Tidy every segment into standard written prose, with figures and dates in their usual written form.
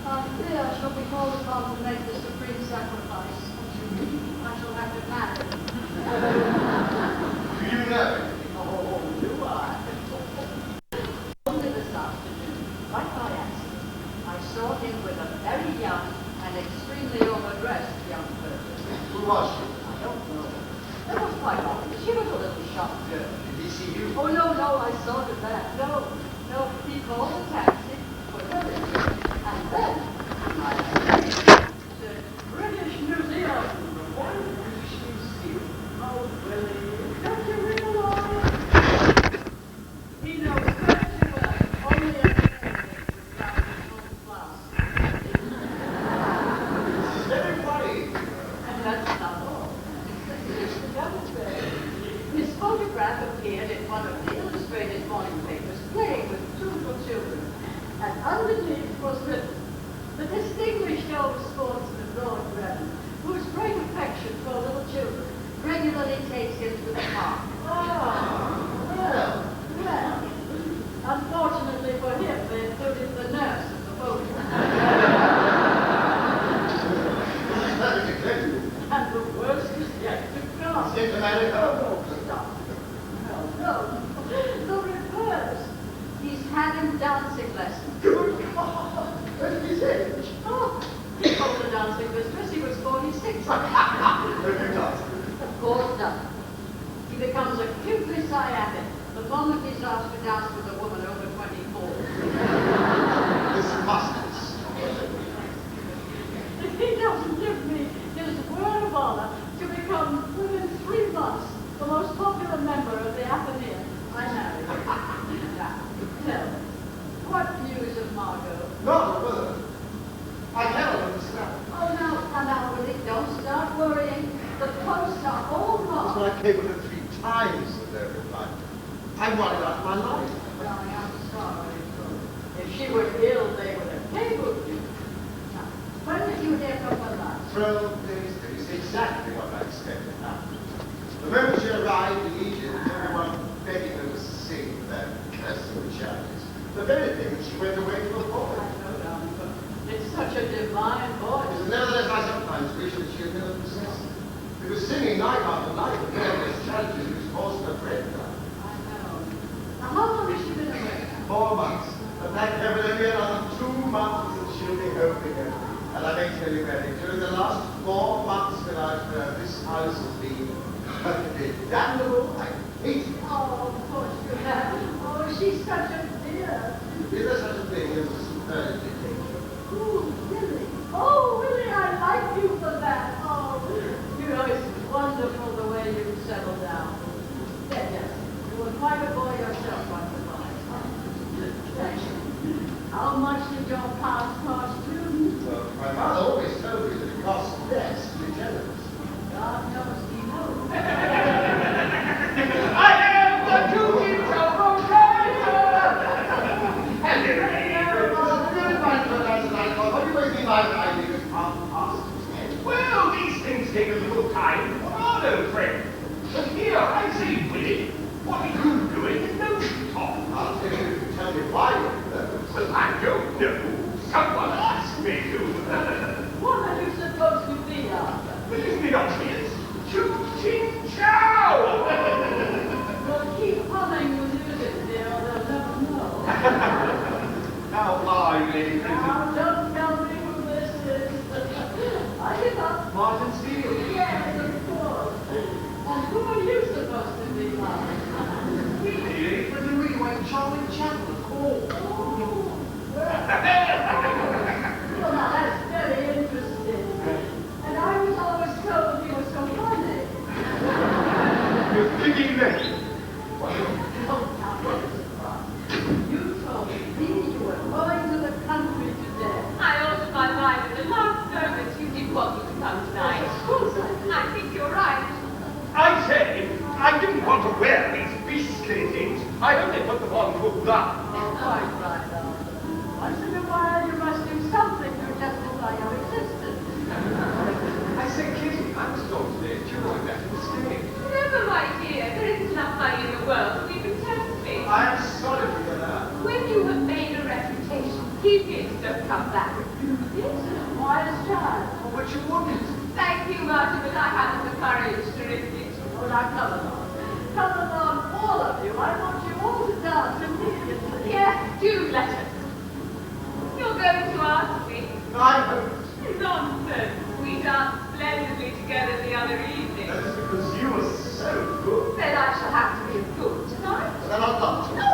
Fear I shall be called upon to make the supreme sacrifice. I shall have to marry. Do you know? Oh, do I? Only this afternoon, right by accident, I saw him with a very young and extremely overdressed young person. Who was she? I don't know. That was quite obvious. She was a little shocked. Did he see you? Oh, no, I saw to that. No. He called a taxi for Lily. And then, I said, the British Museum. Why did British Museum? Oh, Willie, don't you realize? He knows very well only a man would drive his own bus. It's very funny. And that's not all. Here's the double thing. His photograph appeared in one of the illustrated morning papers playing with two little children. And underneath was written, the distinguished old sportsman Lord Redgrave, whose great affection for little children regularly takes him to the park. Well. Unfortunately for him, they included the nurse in the photograph. And the worst is yet to come. Stick to marry her. Oh, stop. No. The reverse. He's having dancing lessons. Good God. What did he say? Oh, he told the dancing mistress he was 46. What have you done? Of course not. He becomes acutely sciatic the moment he's asked to dance with a woman over 24. This must be stupid. If he doesn't give me his word of honor to become, within 3 months, the most popular member of the Athenaeum, I marry him. Now, tell me, what news of Margot? Not a word. I cannot understand. Oh, now, Willie, don't start worrying. The posts are all It's wrong. my cable in 3 times that they're replied. I'm worried out of my life. Darling, I'm sorry. If she were ill, they would have cabled you. Now, when did you hear from her last? 12 days ago. It's exactly what I expected happened. The moment she arrived in Egypt, everyone begging her to sing their cursing charities. The very thing that she went away to avoid. I know, darling, but it's such a divine voice. Nevertheless, I sometimes wish that she had never possessed it. Because singing night after night the various charities was causing her breakdown. I know. Now, how long has she been away now? 4 months. But thank heaven, only another 2 months and she'll be home again. And I may tell you, Mary, during the last 4 months that I've heard, this house has been perfectly damnable. I hate it. Oh, of course you have. Oh, she's such a dear. Is there such a thing as a superlative nature? Ooh, Willie. Oh, Willie, I like you for that. Oh, you know, it's wonderful the way you settle down. Yes. You were quite a boy yourself, by the by. How much did your past cost you? Well, my mother always told me that it costs less to be generous. God knows he knows. I am the duty of Rosario! It's a good one for us, and I thought, what do you think my idea is past Well, these things take a little time, are no friend. But here, I say, Willie, what are you doing in those talks? I'll tell you if you tell me why you're there. Well, I don't know. Someone asked me to. What are you supposed to be after? But isn't it obvious? Ching chow! Well, keep humming the music, dear, or they'll never know. How are you, Lady Princess? Now, don't tell me who this is. I give up. Martin Steele. Yes, of course. And who are you supposed to be like? Lady for the rewind Charlie Chapel. Oh, well, now that's Devious don't come back. Yes, wise child. Oh, but you wouldn't. Thank you, Martin, but I haven't the courage to risk it. Oh, now come along. Come along, all of you. I want you all to dance immediately. Yes, do let us. You're going to ask me? I hope. Nonsense. We danced splendidly together the other evening. That's because you were so good. Then I shall have to be good tonight. Then I'll come to you. No.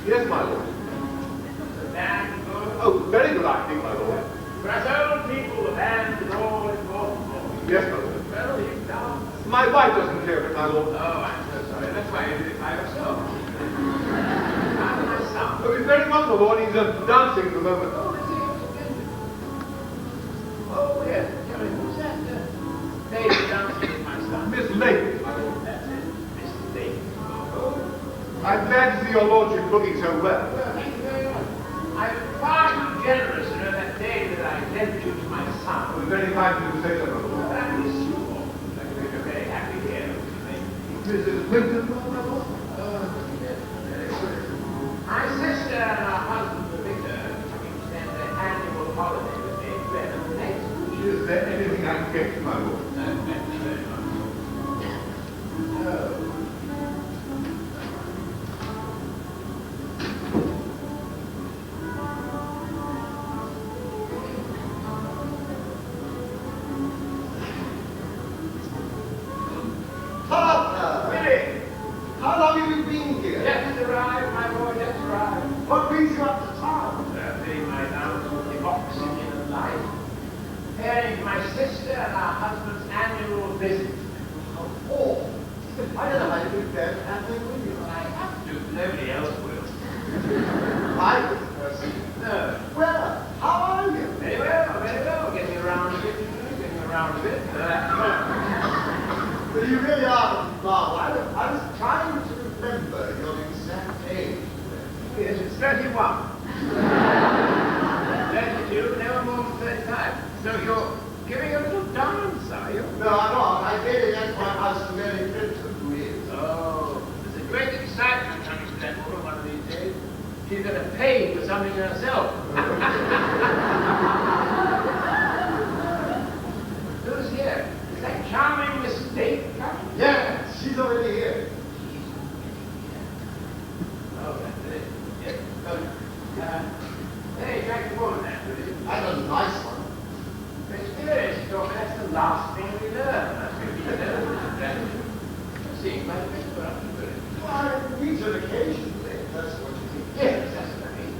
Yes, my lord. Band good. Oh, very good, I think, my lord. For us old people, the band is all important. Yes, my lord. Well, you dance. My wife doesn't care for it, my lord. Oh, I'm so sorry. That's why you did it by yourself. How's my son? Oh, he's very well, my lord. He's dancing at the moment. Oh, is he? Oh, yes. Tell me, who's that lady dancing with my son? Miss Lake, my lord. That's it. Miss Lady. Oh, I'm glad to see your lordship looking so well. well, thank you very much. I'm far too generous to know that day that I lent you to my It son. was very kind of you to say so, my But lord. I miss you all. I make a very happy day. Mrs. Winton, my lord? My sister and her husband, the vicar, coming to spend their annual holiday with me in Redgrave next week. Is there anything I can get you, my lord? Thank you very much. Oh. Father! Billy! How long have you been here? Just arrived, my boy, just arrived. What brings you up to town? Doing my dance with the oxygen of life. Pairing my sister and her husband's annual visit. Oh, I don't know how you do that. And they will you. I have to. Nobody else will. I was the person. No. Well, how are you? Very well, very well. Getting around a bit, getting around a bit. Well, you really are marvel. I was trying to remember your exact age. Yes, it's 31. 32, never more than 35. So you're giving a little dance, are you? No, I'm not. I did it at my house to Mary Clinton, who is. Oh, there's a great excitement coming to that woman one of these days. She's going to pay for something herself. Who's here? Is that charming Miss Dave coming? Yeah, she's already here. Oh, that's it. Yes. Hey, Jack the woman there, will you? That's a nice one. Experience, Doctor, that's the last thing we learn. That's going to be learned. Seeing my bit, but I'm good. Well, it means an occasionally. That's what you mean. Yes, that's what I mean.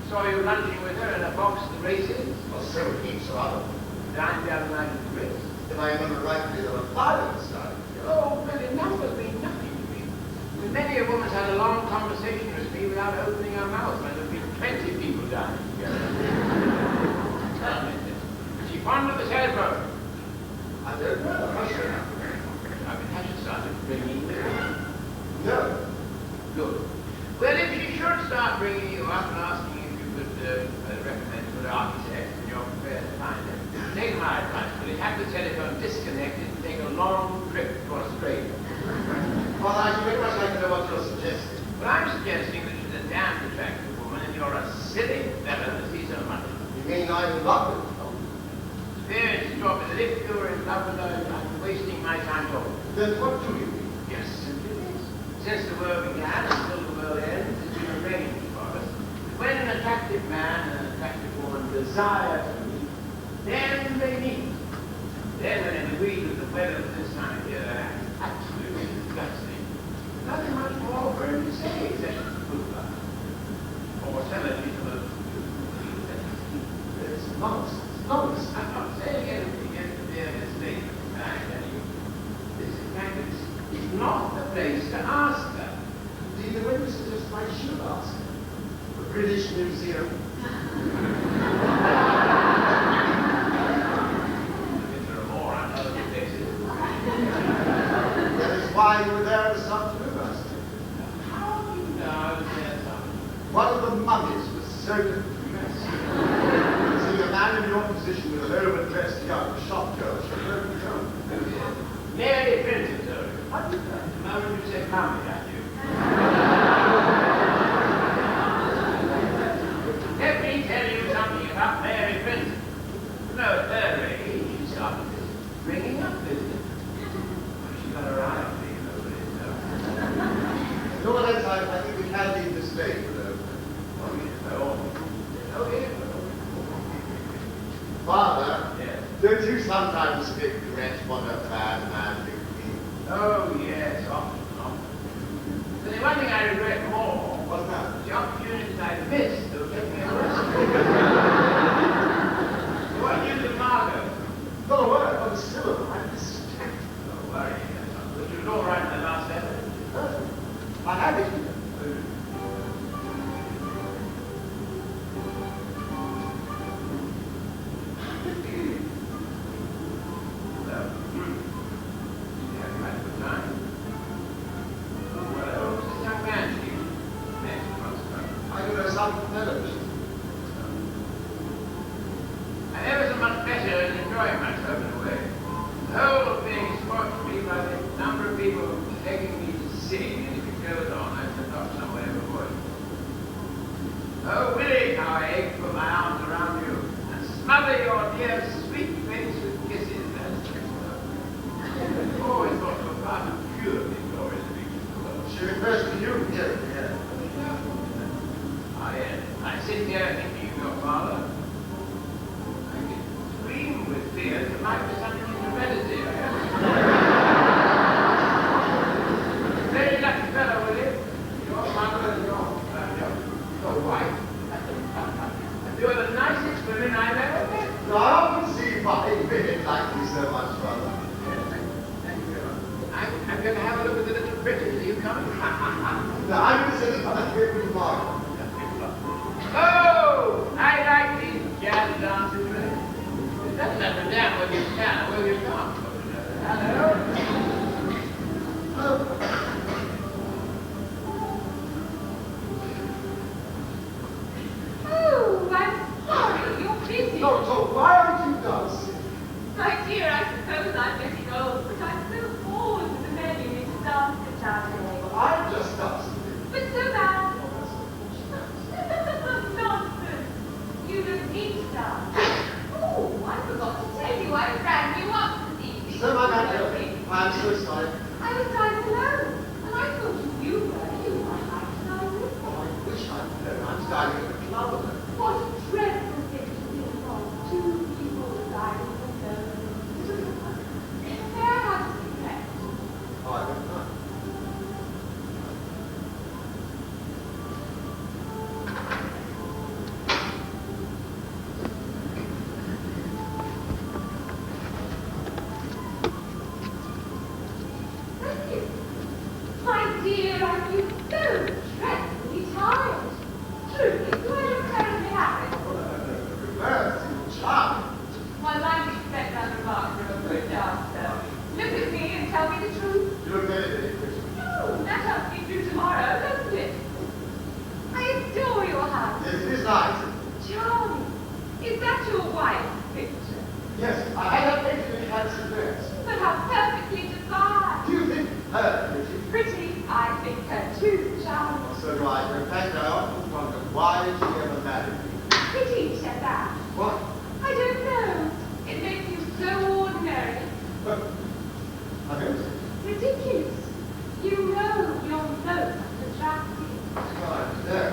Saw you lunching with her in a box at the races. Well, so heaps of other. Dined the other night at the Ritz. If I remember rightly, there were 5 of us now. Oh, but the numbers mean nothing to me. Many a woman's had a long conversation with me without opening her mouth when there have been 20 people dining together. Is she fond of the telephone? I don't know. I mean, has she started ringing you? No. Good. Well, if she should start ringing you up and asking if you could recommend a good architect and you're prepared to find him, take my advice, Billy. Have the telephone disconnected and take a long trip to Australia. Well, I should very much like to know what you're suggesting. Well, I'm suggesting that she's a damned attractive woman and you're a silly fellow to see so much. You mean I'm in love with you? Experience is dropping. If you're in love with her, I'm wasting my time talking. Then what do you mean? Yes, simply this. Since the world began until the world ends, it's been arranged for us. When an attractive man and an attractive woman desire to meet, then they meet. Then when it agrees with the weather of this time of year, that's absolutely disgusting. Nothing much more for him to say except prove up. Or tell her she's supposed to do. It's nonsense. Nonsense. I'm not saying anything against the dear Miss Lady. I tell you, this is kind of, it's not not the place to ask her. Indeed, the witness suggests I should ask her. The British Museum. If there are more, I know the places. That is why you were there this afternoon, I suppose. How do you know I was there, son? One of the mummies was so depressed. Seeing a man in your position with an overdressed young shop girl should have broken down. Mary Princess, sir. What is that? The moment you said mummy, I do. Let me tell you something about Mary Princess. No, her age, she started this bringing up business. She got her eye on me, you know, but it's, No, that time, I think we can leave this day for them. Oh, yeah. Father, Yes. don't you sometimes regret what a bad man you be? Oh, yes, often. But the one thing I regret more What's that? the opportunities I missed of getting arrested. What news of Margot? Not a word, but still alive. Distracted. Don't worry, but you was all right in the last letter. I have it here. Well, you have had a good time. Well, who's this young man to you? Next month's I know some fellows. I never so much better in enjoying myself in a way. The whole thing is forced me by the number of people begging me to sing, and if it goes on, I shall not somewhere before it. Oh, Willie, how I ache to put my arms around you and smother your dear sweet face with kisses. That's just love. Always thought you were part of purely glorious beings of the world. She refers to you here. Yeah. Ah, yes. I sit here thinking of your father. I can scream with fear that might be something in heredity. Very lucky fellow, Willie. Your mother and your wife. You're the nicest women I've ever met. No, I often see my women like you so much, brother. Thank you very much. I'm going to have a look at the little British. Are you coming? Now, I'm going to say that I'm here with Margaret. Oh, I like these jazz dances, really. It doesn't have to down when you can, will you come? Hello? Oh, I'm sorry, you're busy. No, so why aren't you dancing? My dear, I suppose I'm getting old, but I'm so bored with the men you need to dance with nowadays. I'm just dancing. But so bad. Oh, that's unfortunate. Nonsense. You don't need to dance. Oh, I forgot to tell you, I rang you up this evening. So, my man, I'm so sorry. I was dining alone, and I thought if you were, you might like to dine with me. Oh, I wish I'd known. I'm dining at the club alone. What a dreadful thing to think of. Two people dining alone. There has to be kept. Oh, I don't know. Thank you. My dear, I feel so dreadfully tired. Truly, do I look terribly happy? Reverse, you charming. One might expect that remark from a good dancer. Look at me and tell me the truth. You look very, very pretty. Oh, that has to be true tomorrow, doesn't it? I adore your house. Yes, it is nice. Charming. Is that your wife's picture? Yes, I had her painted in fancy dress. But how perfectly divine. Do you think her pretty? Pretty, I think her too charming. Well, so do I. In fact, I often wonder why she ever married me. Pretty, said that. What? I don't know. It makes you so ordinary. I don't know. Ridiculous. You know you're most attractive. Right, there.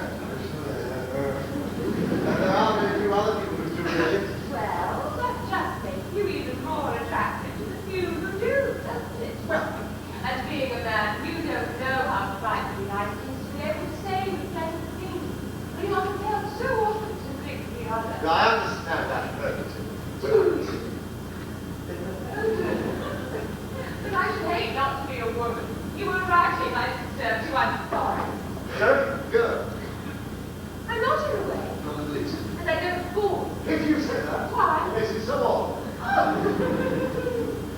There are very few other people who do really. Well, that just makes you even more attractive to the few who do, doesn't it? Well, And being a man, you don't know how frightfully nice it is to be able to say with pleasant things. We often help so often to think the other. I understand that perfectly. But I should hate not to be a woman. You are rightly, my sister, to I'm sorry. Don't go. I'm not in a way, Not in the least. and I don't fool. If you say that, Why? this is so odd.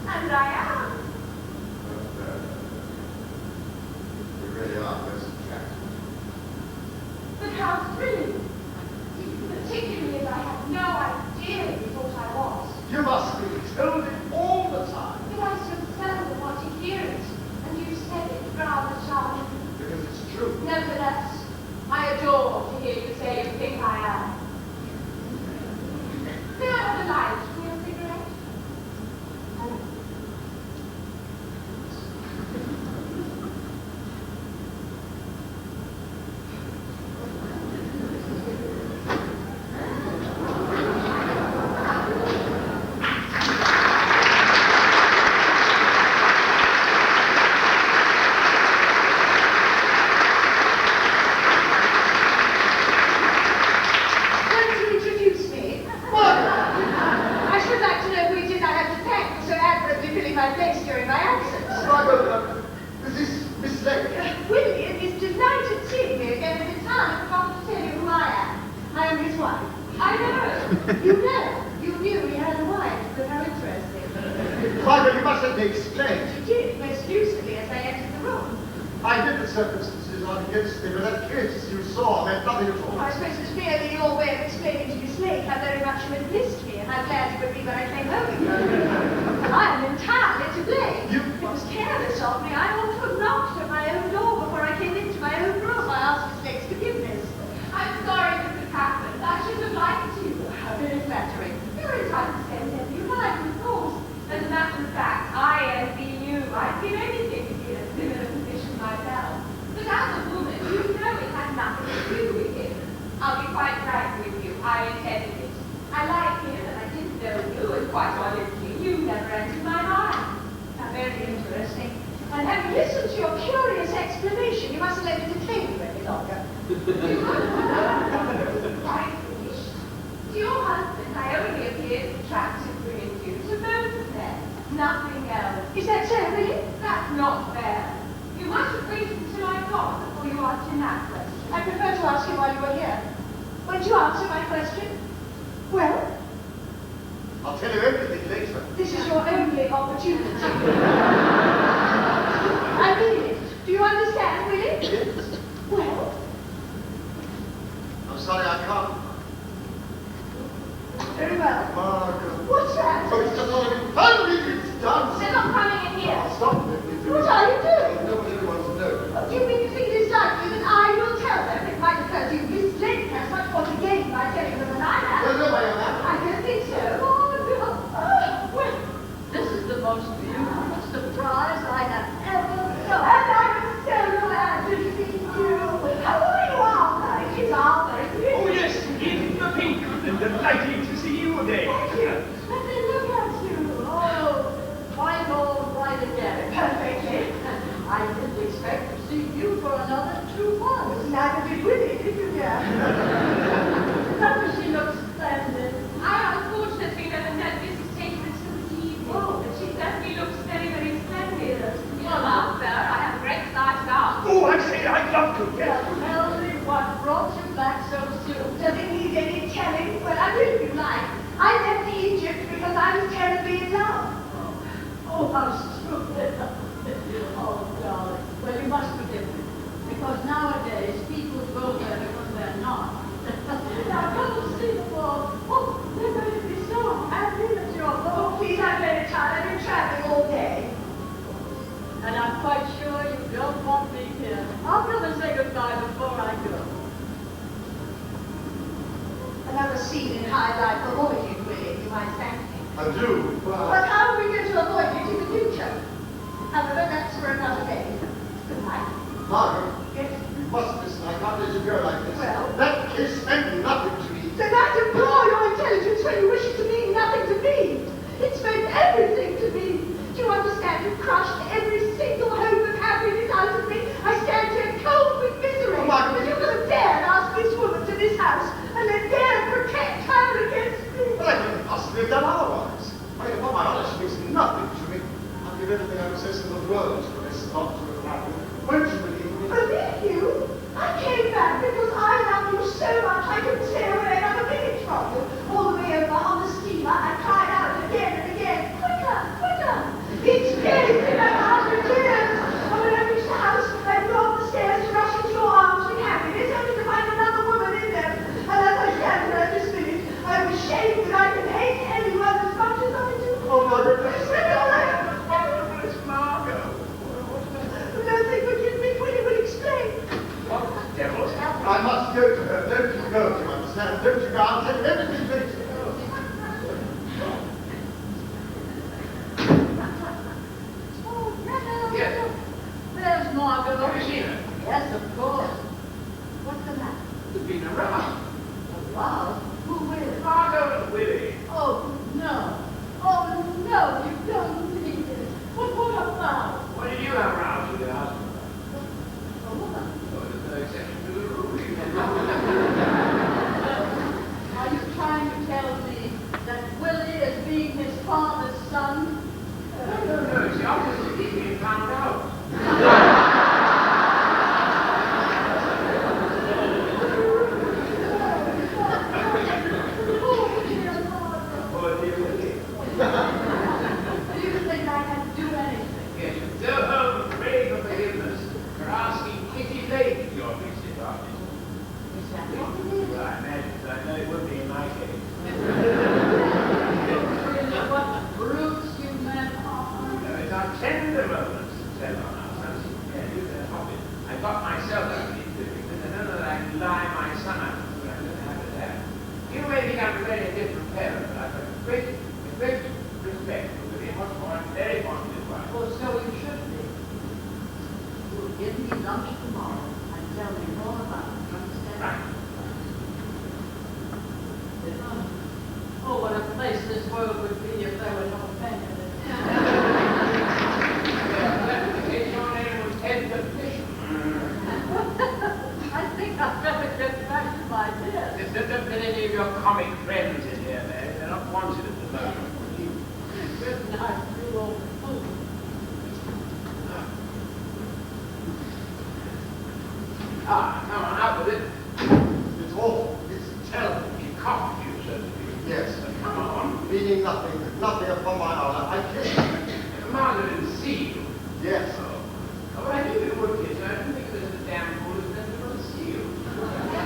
And I am. You really are most attractive. But how thrilling. Particularly as I had no idea you thought I was. You must be told it all the time. But I so seldom want to hear it. And you said it rather charming. Because it's true. Nevertheless, I adore to hear you say you think I am. May I have a light for your cigarette? Nothing to me. I'll give everything I possess in the world for this not to have happened. must go to her. Don't you go, do you understand? Don't you go. I'll tell you everything very soon. Oh, hello. Yes. There's Margot. Have you seen her? Yes, of course. What's the matter? There's been a row. Wow. Who will? Margot and Willie. Oh, no. Oh, no, you don't mean it. What about? What did you have rows with your husband? Oh, what? Oh, there's no exception to the rule. Are you trying to tell me that Willie is being his father's son? No, it's the opposite. He's being found out. Oh, dear Lord. Oh, dear Willie. Do you think I can do anything? Yes, you go home and pray for forgiveness for asking Kitty Lake your visit artist. Is that what it is? Well, I imagine so. I know it would be in my case. Really, what brutes you men are. It's our tender moments to tell on ourselves. Yeah, you can help it. I got myself out of it, because I don't know that I can lie my son out, but I don't have it there. You may think I'm a very different parent, but I've got a great respect for William. What's more, I'm very fond of his wife. Well, so you should be. You'll give me lunch tomorrow and tell me more about it. You understand? Right. Oh, what a place this world would be if there were no men in it. Your name was Edgar Bishop. I think I'd better get back to my desk. Don't let any of your comic friends in here, man. They're not wanted at the moment. Good night, you old fool. Come on, out with it. It's awful. It's terrible. He coughed you, so to speak. Yes. Come on. Meaning nothing. Nothing upon my honor. I kiss you. Margaret didn't see you. Yes. Oh, well, I knew you would kiss her. I didn't think it was a damn fool who didn't want to see you.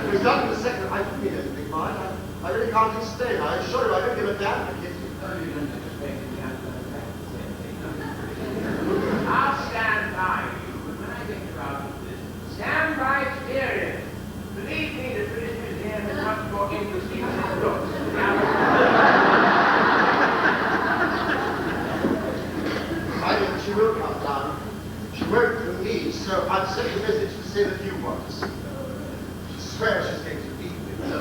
It was done in a second. I didn't mean anything, mind. I really can't explain. I assure you, I don't give a damn for kissing. Oh, you don't expect me to have done that. I'll stand by you, but when I get you out of this, stand by experience. Believe me, the British Museum is much more interesting than it looks. I think she will come down. She won't through me, so I've sent a message to say that you want to see her. She swears she's going to be with me. No,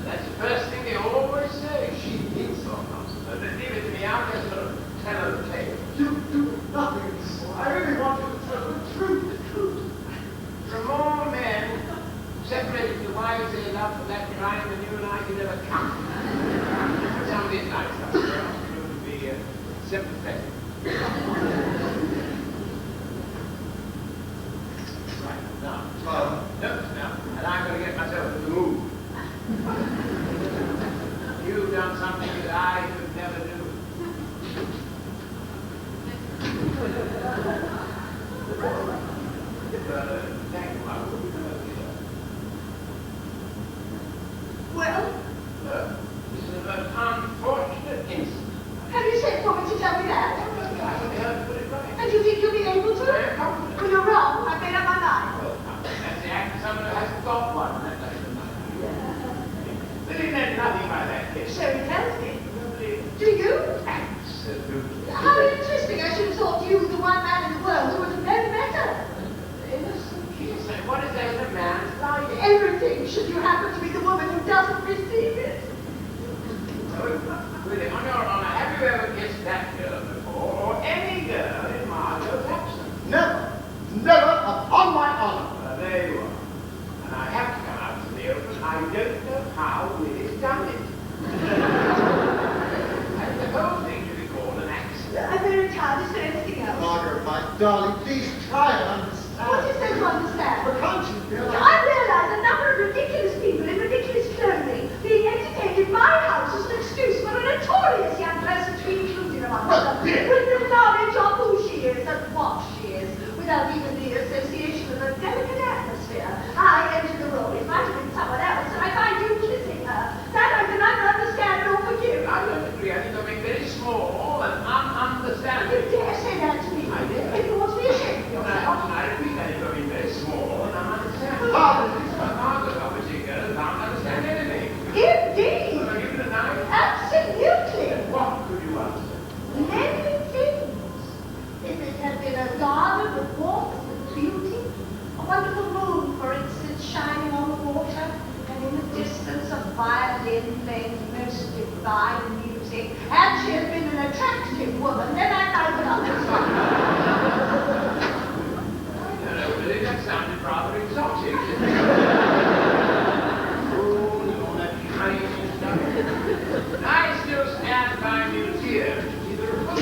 that's the first thing they always say. She means so much. Leave it to me. I'll just sort of tell her the tale. You do nothing. I really want you to tell the truth. From all men separated the wives they love for that crime than you and I could ever count. Somebody's nice up there. You would be sympathetic. Right, now. Now. And I'm going to get myself in the mood. You've done something that I could never do. Thank you, I will. Well, This is an unfortunate incident. have you sent for me to tell me that? I would help put it right. And you think you'll be able to? Very confident. Well, you're wrong. I've made up my mind. Well, that's the act of someone who hasn't got one. That doesn't matter. They didn't have nothing by that kiss. So he tells me. Nobody. Do you? Absolutely. How interesting. I should have thought you were the one man in the world who would have known better. Innocent kiss. What is there in a man's life? Everything, should you happen to be the woman who doesn't receive it. Really, on your honor, have you ever kissed that girl before? Or any girl in Margot's absence? Never. Never upon my honor. Well, there you are. And I have to come out to the open. I don't know how Willie's done it. And the whole thing should be called an accident. I'm very tired. Is there anything else? Margaret, my darling, please try and understand. What is there to understand? But can't you realize? I realize a number of ridiculous people in ridiculous clothing being entertained in my house as an excuse for a notorious sounded rather exotic. Oh, no, that kind of stuff. I still stand by museum to see the report.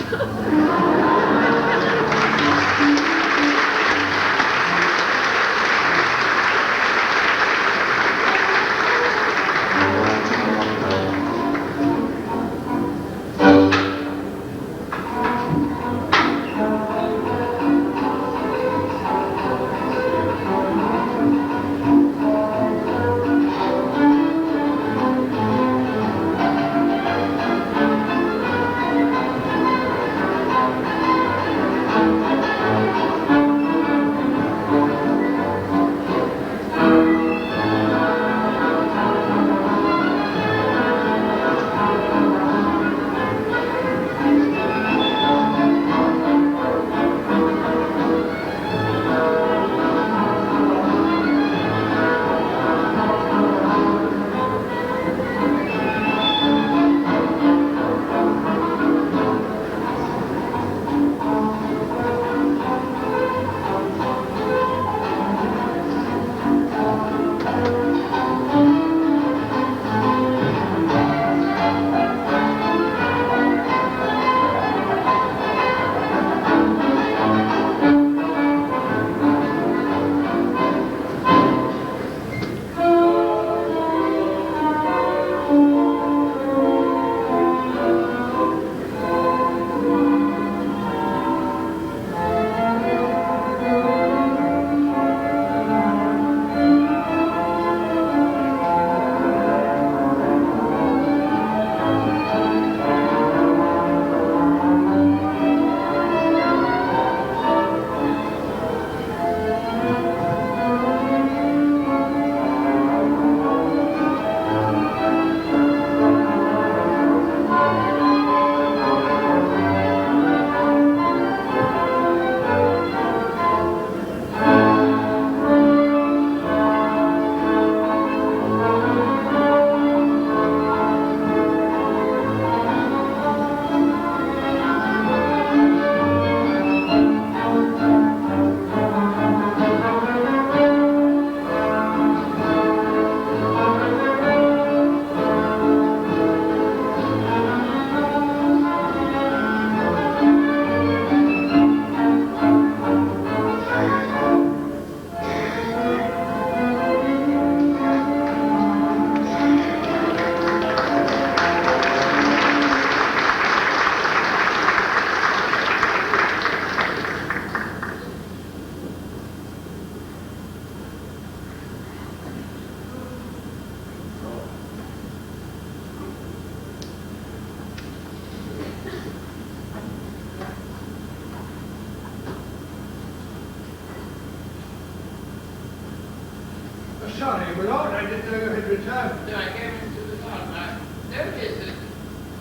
Sorry, my lord, I didn't know you had returned. Then I came into the town. I noticed that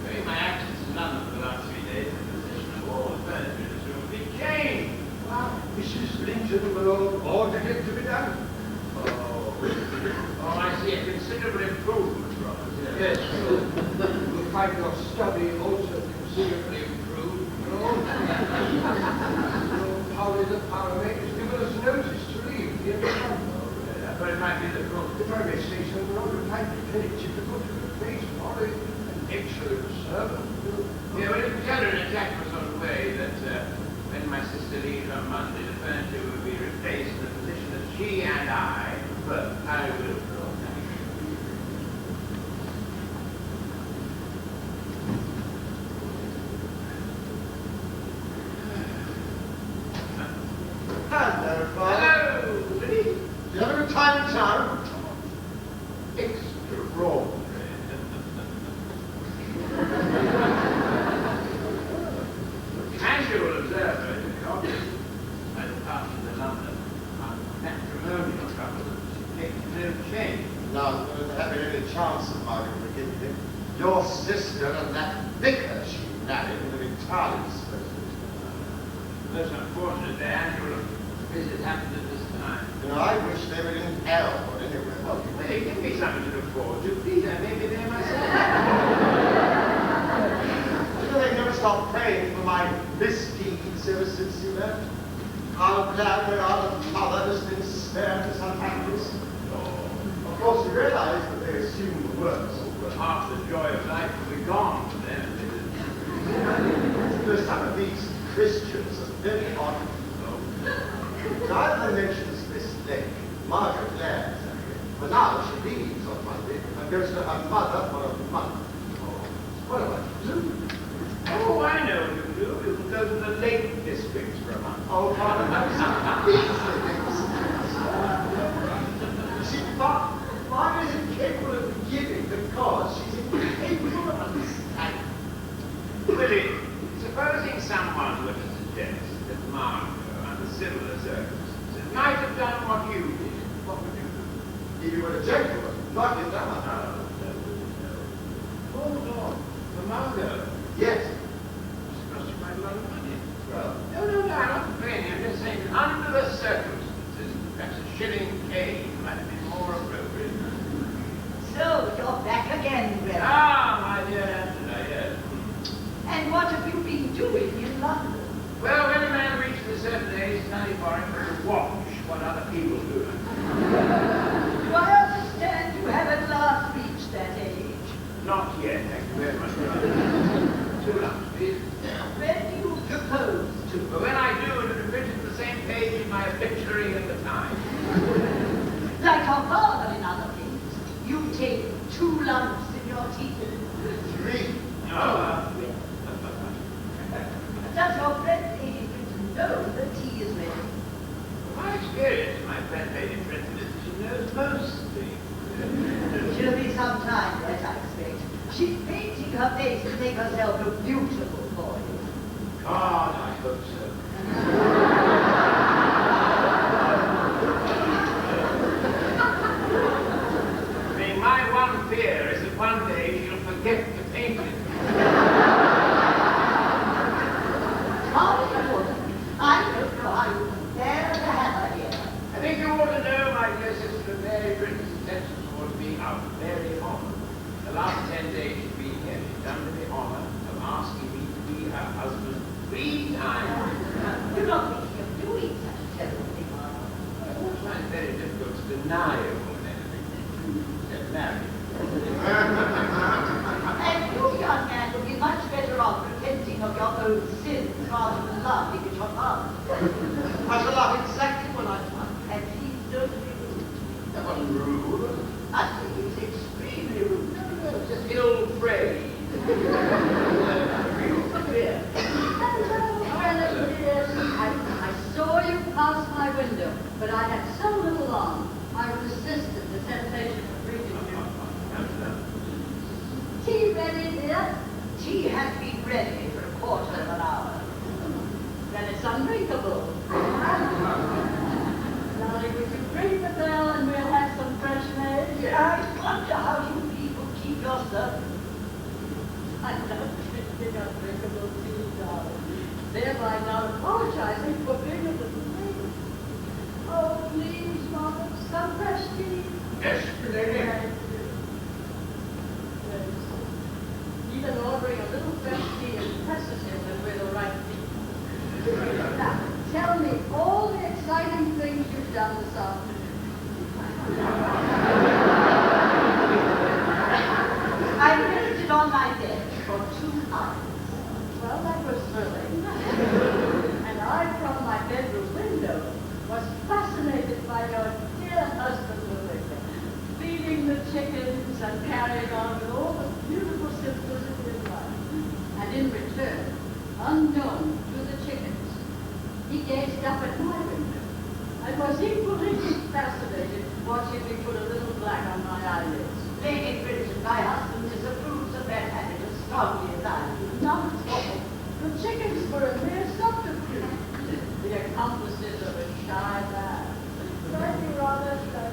during my absence in London for the last 3 days, the position of all the furniture in this room had been changed. Well, Mrs. Linton, my lord, ordered it to be done. Oh, I see a considerable improvement, Robert. Yes, you'll find your study also considerably improved, my lord. Polly the parlourmaid has given us notice to leave the other month. But it might be the cook. If I may say so, my lord, it might be very difficult to replace Polly, an excellent servant. Yeah, well, if tell her in exactly sort of way that when my sister leaves on Monday, the furniture will be replaced in the position that she and I prefer. I will. Hello, Father. Hello, Lynn. You have a good time in town? Extraordinary. Casual observer in the office, I departed to London on matrimonial troubles, make no change. Now, there hasn't been any chance of my forgiving him. Your sister and that vicar she married would have entirely disposed of it. Most unfortunate, the annual visit happened at this time. You know, I wish they were in hell or anywhere. Well, hey, give me something to look forward to. Please, I may be there myself. You know, they never stopped praying for my misdeeds ever since you left. How glad they are that Mother has been works. Well, half the joy of life will be gone for them. Some of these Christians are very odd people. Diana mentions this lady, Margaret Clare, but now she leaves on Monday and goes to her mother for a month. What am I to do? Oh, I know what you can do. You can go to the Lake District for a month. Oh, Father, that's you see, Margaret is incapable of forgiving because she's incapable of understanding. Willie, supposing someone were to suggest that Margot, under similar circumstances, might have done what you did, what would you do? If you were a gentleman, not in that. No. Hold on. For Margot. Yes. She cost you quite a lot of money. Well, No, I'm not complaining. I'm just saying that under the circumstances, perhaps a shilling cane might have been more appropriate. So, you're back again, Redgrave. Ah, my dear Angela, yes. And what have you been doing in London? Well, when a man reaches a certain age, it's only for him to watch what other people do. Do I understand you have at last reached that age? Not yet, thank you very much. 2 lumps, please. When do you propose to? But when I do, it will be printed on the same page in my obituary at the time. Like your father in other things. You take 2 lumps in your teeth. 3. No. Does your friend Lady Brinton know that tea is ready? From my experience, my friend Lady Brinton is she knows most things. She'll be some time yet, I expect. She's painting her face to make herself look beautiful for you. God, I hope so. I mean, my one fear is that one day she'll forget to paint it. I don't know how you bear to have her here. I think you ought to know, my dear sister, that Mary Britton's attention towards me are very honoured. The last 10 days she's been here, she's done me the honour of asking me to be her husband 3 times. You're not thinking of doing such a terrible thing, Mama. I always find it very difficult to deny a woman anything. Get married. And you, young man, would be much better off repenting of your own sins rather than laughing at your father. I shall laugh exactly when I find. And please don't be rude. That wasn't rude. I think it's extremely rude. No, it's just ill phrase. I saw you pass my window, but I had so little on, I resisted the temptation of reading you. Tea ready, dear? Tea has been ready for a quarter of an hour. Then it's undrinkable. Darling, would you ring the bell and we'll have some fresh made? I wonder how you people keep your servants. I don't drink undrinkable tea, darling. Thereby not apologizing for being a little late. Oh, please, Mama, some fresh tea. Yes, lady. Yes. Even ordering a little fresh tea impresses him that we're the right people. Now, tell me all the exciting things you've done this afternoon. I rested on my bed for 2 hours. Well, that was thrilling. And I, from my bedroom window, was fascinated by your dear husband, Louis, feeding the chickens and carrying on with all the beautiful simplicity of life. And in return, unknown to the chickens, he gazed up at my window and was equally fascinated watching me put a little black on my eyelids. Lady Bridget, my husband disapproves of their habit as strongly as I do. Not at all. The chickens were a mere subterfuge. The accomplices of a shy man. Very rather shy.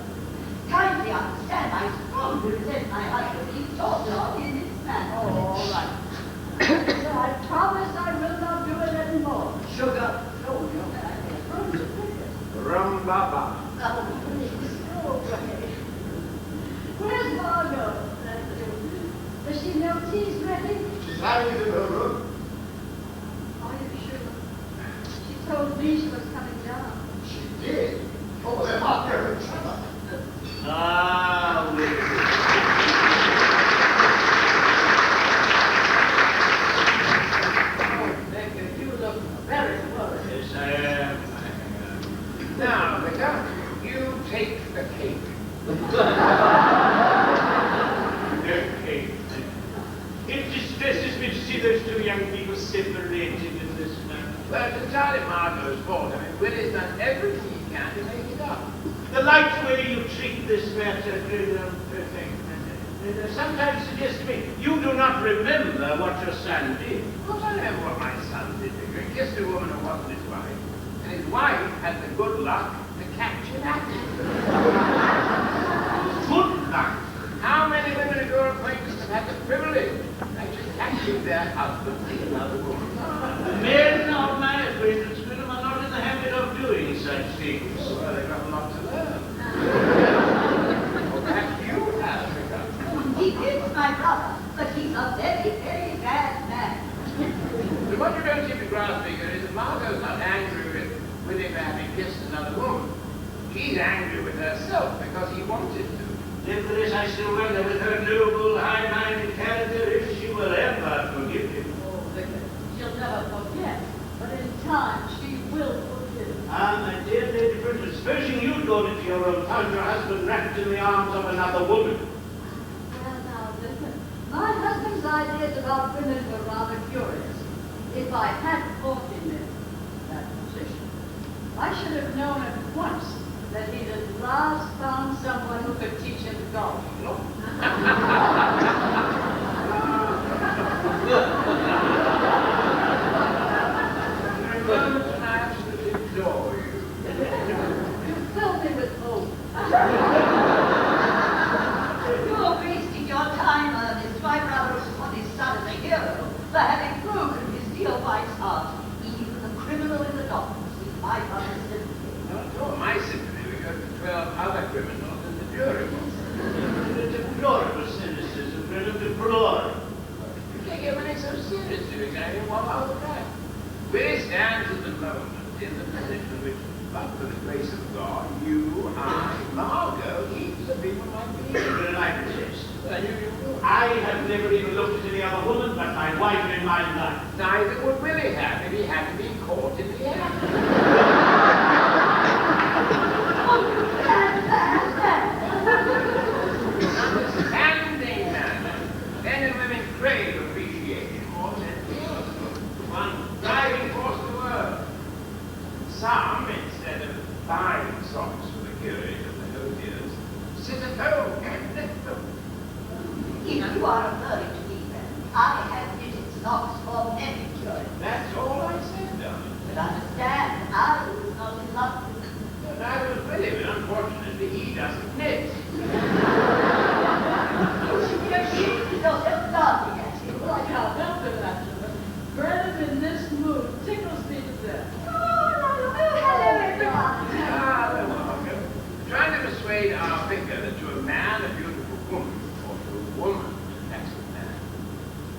Kindly understand, I strongly resent my husband being talked of in this manner. Oh, all right. So I promise I will not do it anymore. Sugar, no, no, man. Rum baba. Oh, please. Go away. Where's Margot? Does she know tea's ready? She's having it in her room. Are you sure? She told me she was coming down. She did. Oh, they're not there in trouble. Ah, Okay. It distresses me to see those two young people separated in this manner. Well, it's entirely Margot's fault. I mean, Willie's done everything he can to make it up. The light way you treat this matter is perfect. Sometimes suggest to me you do not remember what your son did. Of course I remember what my son did. He kissed a woman who wasn't his wife, and his wife had the good luck to catch him at it. Good luck. How many women of your acquaintance have had the privilege of actually catching their husbands with another woman? The men of my acquaintance with them are not in the habit of doing such things. Well, they've got a lot to learn. Or perhaps you have. He is my brother, but he's a very, very bad man. So what you don't seem to grasp, Figure, is that Margot's not angry with him having kissed another woman. She's angry with herself because he wanted to. Nevertheless, I still wonder with her noble, high-minded character if she will ever forgive him. Oh, Vicar, she'll never forget, but in time she will forgive. Ah, my dear Lady Bridget, supposing you go into your room, found your husband wrapped in the arms of another woman. Well, now, Vicar, my husband's ideas about women were rather curious. If I had caught him in that position, I should have known at once that he'd at last found someone who could teach him golf. I absolutely adore you. You fill me with hope. You're wasting your time, Ernest. My brother was on his son as a hero for having broken his dear wife's heart. Even the criminal in the dock received my brother's sympathy. Not at all. My sympathy would go to 12 other criminals in the jury box. Deplorable cynicism, really deplorable. You can't get anything so serious doing that in 1 hour of time. Willie stands at the moment in the position which, but for the grace of God, you, I, Margot, heaps of people might be in. Well, I protest. And you will. I have never even looked at any other woman but my wife in my life. Neither would Willie have if he hadn't been caught in the act. Understanding manner, men and women crave appreciation more than anything else. One driving force of the world. Some, instead of buying socks for the curate of the hosiers, sit at home and let them. If you are referring to me, then, I have knitted socks for many curate. That's all I said, darling. But understand, I was not in love with him. Neither was Willie, but unfortunately he doesn't knit. You should be ashamed of yourself laughing at him. Well, I can't help it, actually. Greta in this mood tickles me to death. Oh, hello, everyone. Ah, well, welcome. Trying to persuade our vicar that to a man a beautiful woman, or to a woman an excellent man,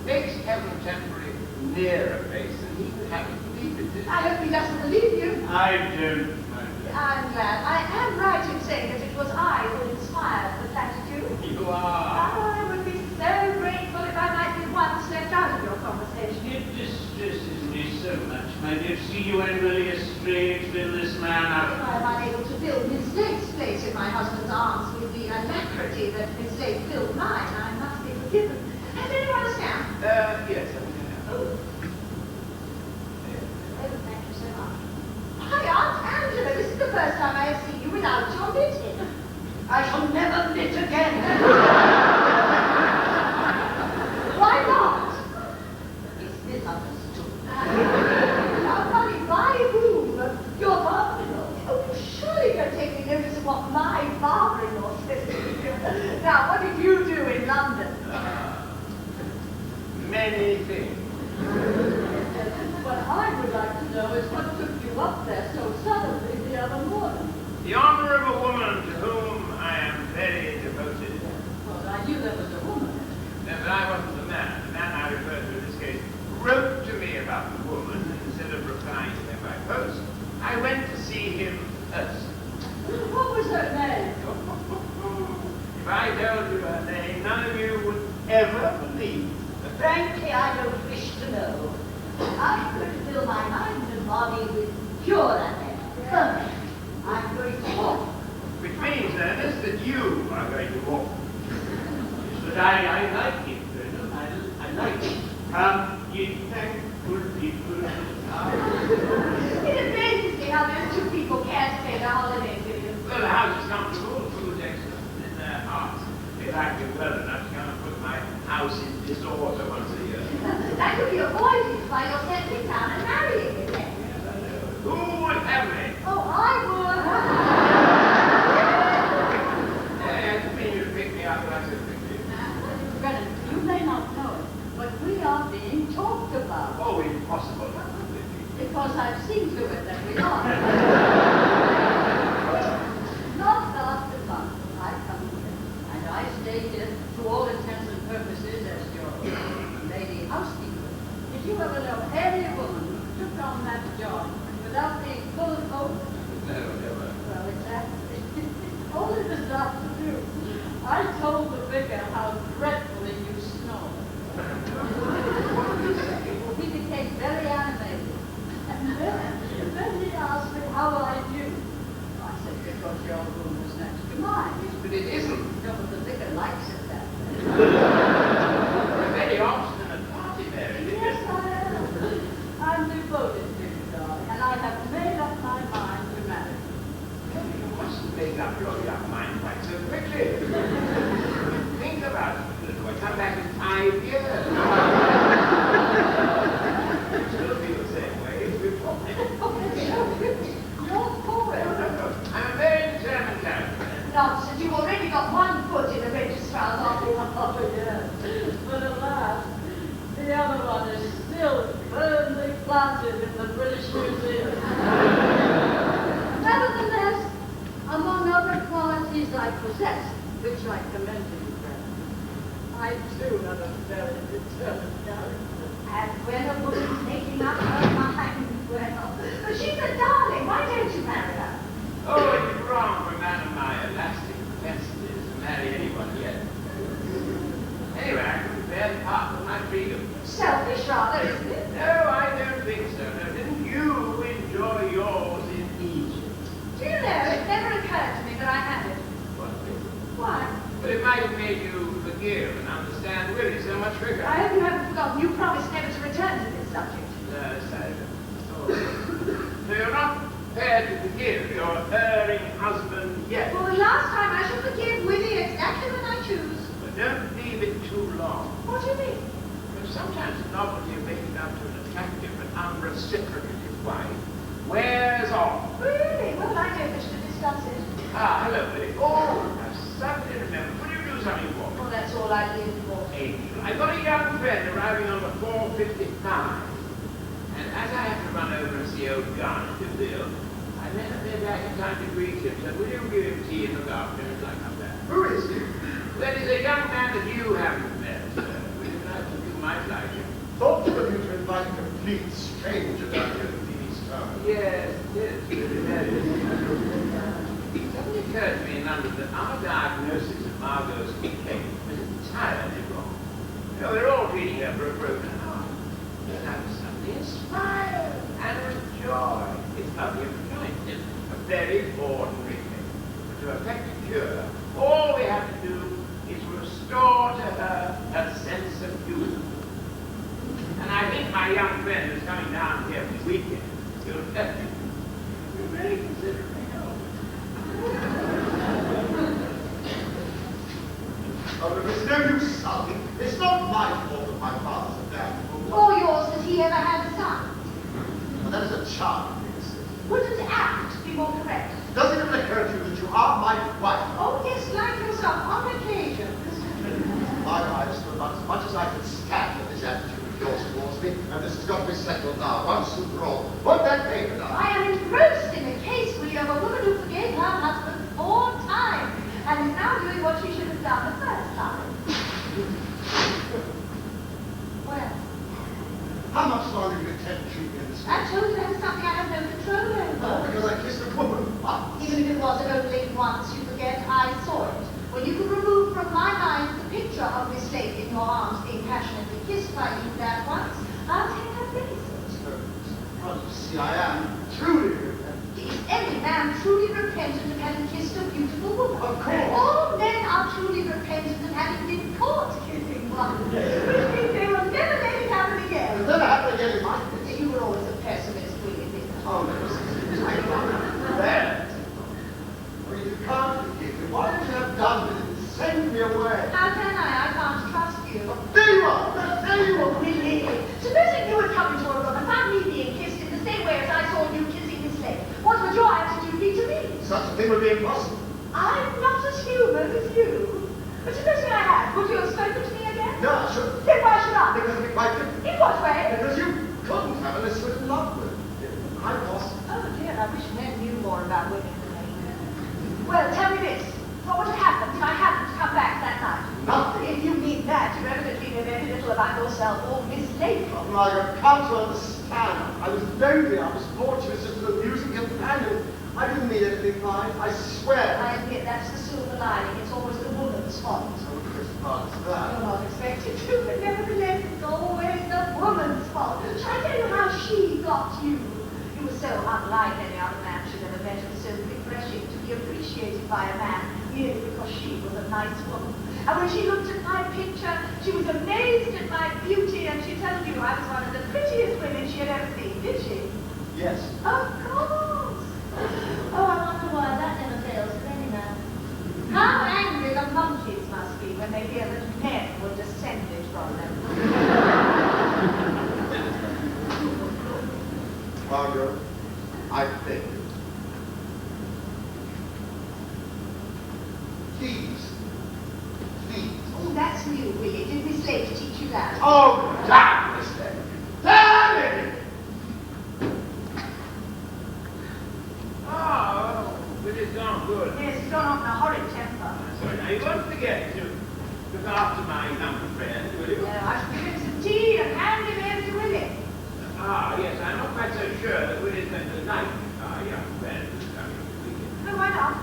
makes heaven temporarily nearer a place than he would have it believe it is. I hope he doesn't believe you. I don't mind. I'm glad. I am right in saying that it was I who inspired the platitude. You are. I would be so grateful if I might be once left out of your conversation. It distresses me so much, my dear, to see you angrily estranged in this manner. I am unable to fill Miss Lake's place in my husband's arms with the alacrity that Miss Lake filled mine. I must be forgiven. Has anyone a stamp? Yes, I think I have. Oh, thank you so much. Hi, Aunt Angela. This is the first time I have seen you without your knitting. I shall never knit again. Why not? It's misunderstood. Now, honey, by whom? Your father-in-law. Oh, surely you're taking notice of what my father-in-law says to you. Now, what did you do in London? Many things. What I would like to know is what took you up there so suddenly the other morning. The honor of a woman to whom I am very devoted. Well, I knew there was a woman. No, but I wasn't the man. The man I referred to in this case wrote to me about the woman, and instead of replying to him by post, I went to see him first. What was her name? If I told you her name, none of you would ever believe. Frankly, I don't wish to know. I'm going to fill my mind and body with pure and permanent. I'm going to walk. Which means, Ernest, that that you are going to walk. But I like it, Colonel. I like it. You thankful people. It amazes me how those two people can't spend a holiday together. Well, the house is comfortable, the food's excellent, and their hearts. If I can well enough to come and put my house in disorder once a year. That could be avoided by your settling down and marrying again. Who would have me? Oh, I would. Yeah, I mean, you pick me up like a quickly. Brennan, you may not know it, but we are being talked about. Oh, impossible. Because I've seen to it that we are. Not after month, I come here, and I stay here to all intents and purposes as your lady housekeeper. Did you ever know any woman who took on that job without being full of hope? No, never. Well, exactly. Only this afternoon, I told the vicar how dreadfully you snore. He became very animated. And then he asked me how I knew. I said, because your room was next to mine. But it isn't. No, but the vicar likes it that way. You're very obstinate party, Mary. Yes, I am. I'm devoted to you, darling, and I have made up my mind to marry you. You mustn't make up your young mind quite so quickly. Think about it, little boy. Come back in 5 years. You still feel the same way. We're talking. You're poet. I'm a very determined character. Nonsense, you've already got one foot in the registrar's office. Oh, yes. But alas, the other one is still firmly planted in the British Museum. Nevertheless, among other qualities I possess, which I commend to you, Brennan, I too have a very determined character. And when a woman's making up her mind, well, but she's a darling. Why don't you marry her? Oh, it's wrong for a man of my elastic propensities to marry anyone yet. Anyway, I couldn't bear to part with my freedom. Selfish, rather, isn't it? No, I don't think so. No, didn't you enjoy yours in Egypt? Do you know, it never occurred to me that I had it. What is it? Why? But it might have made you forgive and understand Willie so much quicker. I hope you haven't forgotten. You promised never to return to this subject. No, Sarah. So you're not prepared to forgive your erring husband yet. For the last time, I shall forgive Willie exactly when I choose. But don't leave it too long. What do you mean? Because sometimes the novelty of making up to an attractive but unreciprocative wife wears off. Really? Well, I don't wish to discuss it. Ah, hello, Willie. Oh, I suddenly remember. Will you do something for me? Well, that's all I live for. Angel. I've got a young friend arriving on the 4:55. And as I have to run over and see old Garnet to Bill, I may not be back in time to greet him. So will you give him tea in the afternoon as I come back? Who is he? Well, he's a young man that you haven't met, sir. Would you like to you might like him? Thoughtful of you to invite a complete stranger down here to Phoebe's town. Yes, yes, really, that is. It suddenly occurred to me in London that our diagnosis of Margot's complaint was entirely wrong. You know, we're all treating her for a broken heart. And I was suddenly inspired and with joy. It's nothing of a kind. It's a very ordinary thing. But to effect a cure, all we have to do is restore to her a sense of youth. And I think my young friend who's coming down here this weekend will really consider me help. Oh, but there's no use sulking. It's not my fault that my father's a damn fool. Or yours that he ever had a son. Well, that is a charming innocent. Wouldn't act be more correct? Does it ever occur to you that you are my wife? Oh, yes, like yourself, on occasion. My wife stood about as much as I could stand in this attitude of yours towards me, and this has got to be settled now, once and for all. Put that paper down. I am engrossed in a case, Willie, of a woman who forgave her husband 4 times and is now doing what she should have done the first time. Well, How much longer do you intend to treat me in this way? I told you that was something I have no control Oh, over. because I kissed a woman once. Even if it was only once, you forget I saw it. When you could remove from my mind the picture of Miss Lake in your arms being passionately kissed by you that once, I'll take her place. Well, you see, I am truly repentant. Is any man truly repentant of having kissed a beautiful woman? Of course. All would be impossible. I'm not as human as you. But supposing I had, would you have spoken to me again? No, I shouldn't. Then why should I? Because it'd be quite different. In what way? Because you couldn't have unless you were in love with. I was. Oh dear, I wish men knew more about women than they do. Well, tell me this. What would have happened if I hadn't come back that night? Nothing. If you mean that, you evidently know very little about yourself or Miss Lady. Oh, Margaret, come to understand. I was lonely. I was bored. She was just an amusing companion. I didn't mean anything by it. I swear. I admit that's the silver lining. It's always the woman's fault. Oh, Chris Barnes, that. You're not expected to, but nevertheless, it's always the woman's fault. Shall I tell you how she got you? You were so unlike any other man she'd ever met. It was so refreshing to be appreciated by a man merely because she was a nice woman. And when she looked at my picture, she was amazed at my beauty, and she told you I was one of the prettiest women she had ever seen, did she? Yes. Of course. Oh, I wonder why that never fails with any man. How angry the monkeys must be when they hear that men were descended from them. Margaret, I beg you. Please. Please. Oh, that's new, Willie. Did Miss Lady teach you that? Oh, damn this thing. Damn it! Oh, but it's gone good. Yes, he's gone off in a horrid temper. Sorry, now you won't forget to look after my young friend, will you? I should give him some tea and hand him in to Willie. Ah, yes, I'm not quite so sure that Willie's going to like our young friend who's coming this weekend. No, why not?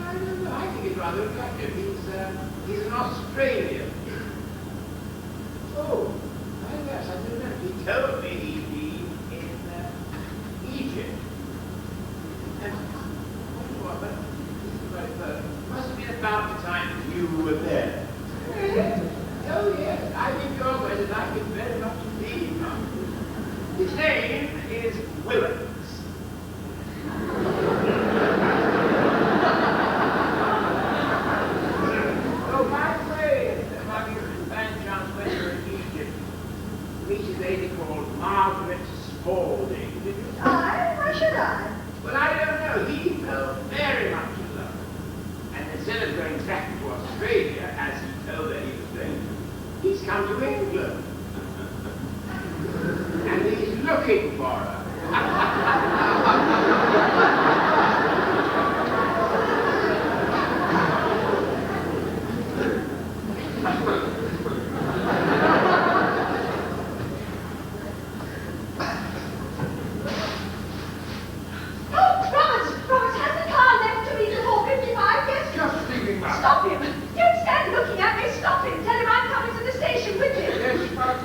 I don't know, I think he's rather attractive. He's an Australian. Oh, yes, I do know. He told me he'd be in Egypt. And must have been about the time that you were there. Really? Oh, yes, I think you're going to like it very much indeed, Margaret. His name is Willens. Oh, by the way, Margaret, by any chance, when you were in Egypt, meet a lady called Margaret Spaulding, did you? Why should I? Well, I don't know. He fell very much in love. And instead of going back to Australia, as he told her he was going, he's come to England. And he's looking for her. Robert, has the car left to me before 55? Yes? Just thinking about Stop him! Don't stand looking at me. Stop him. Tell him I'm coming to the station with him. Yes, but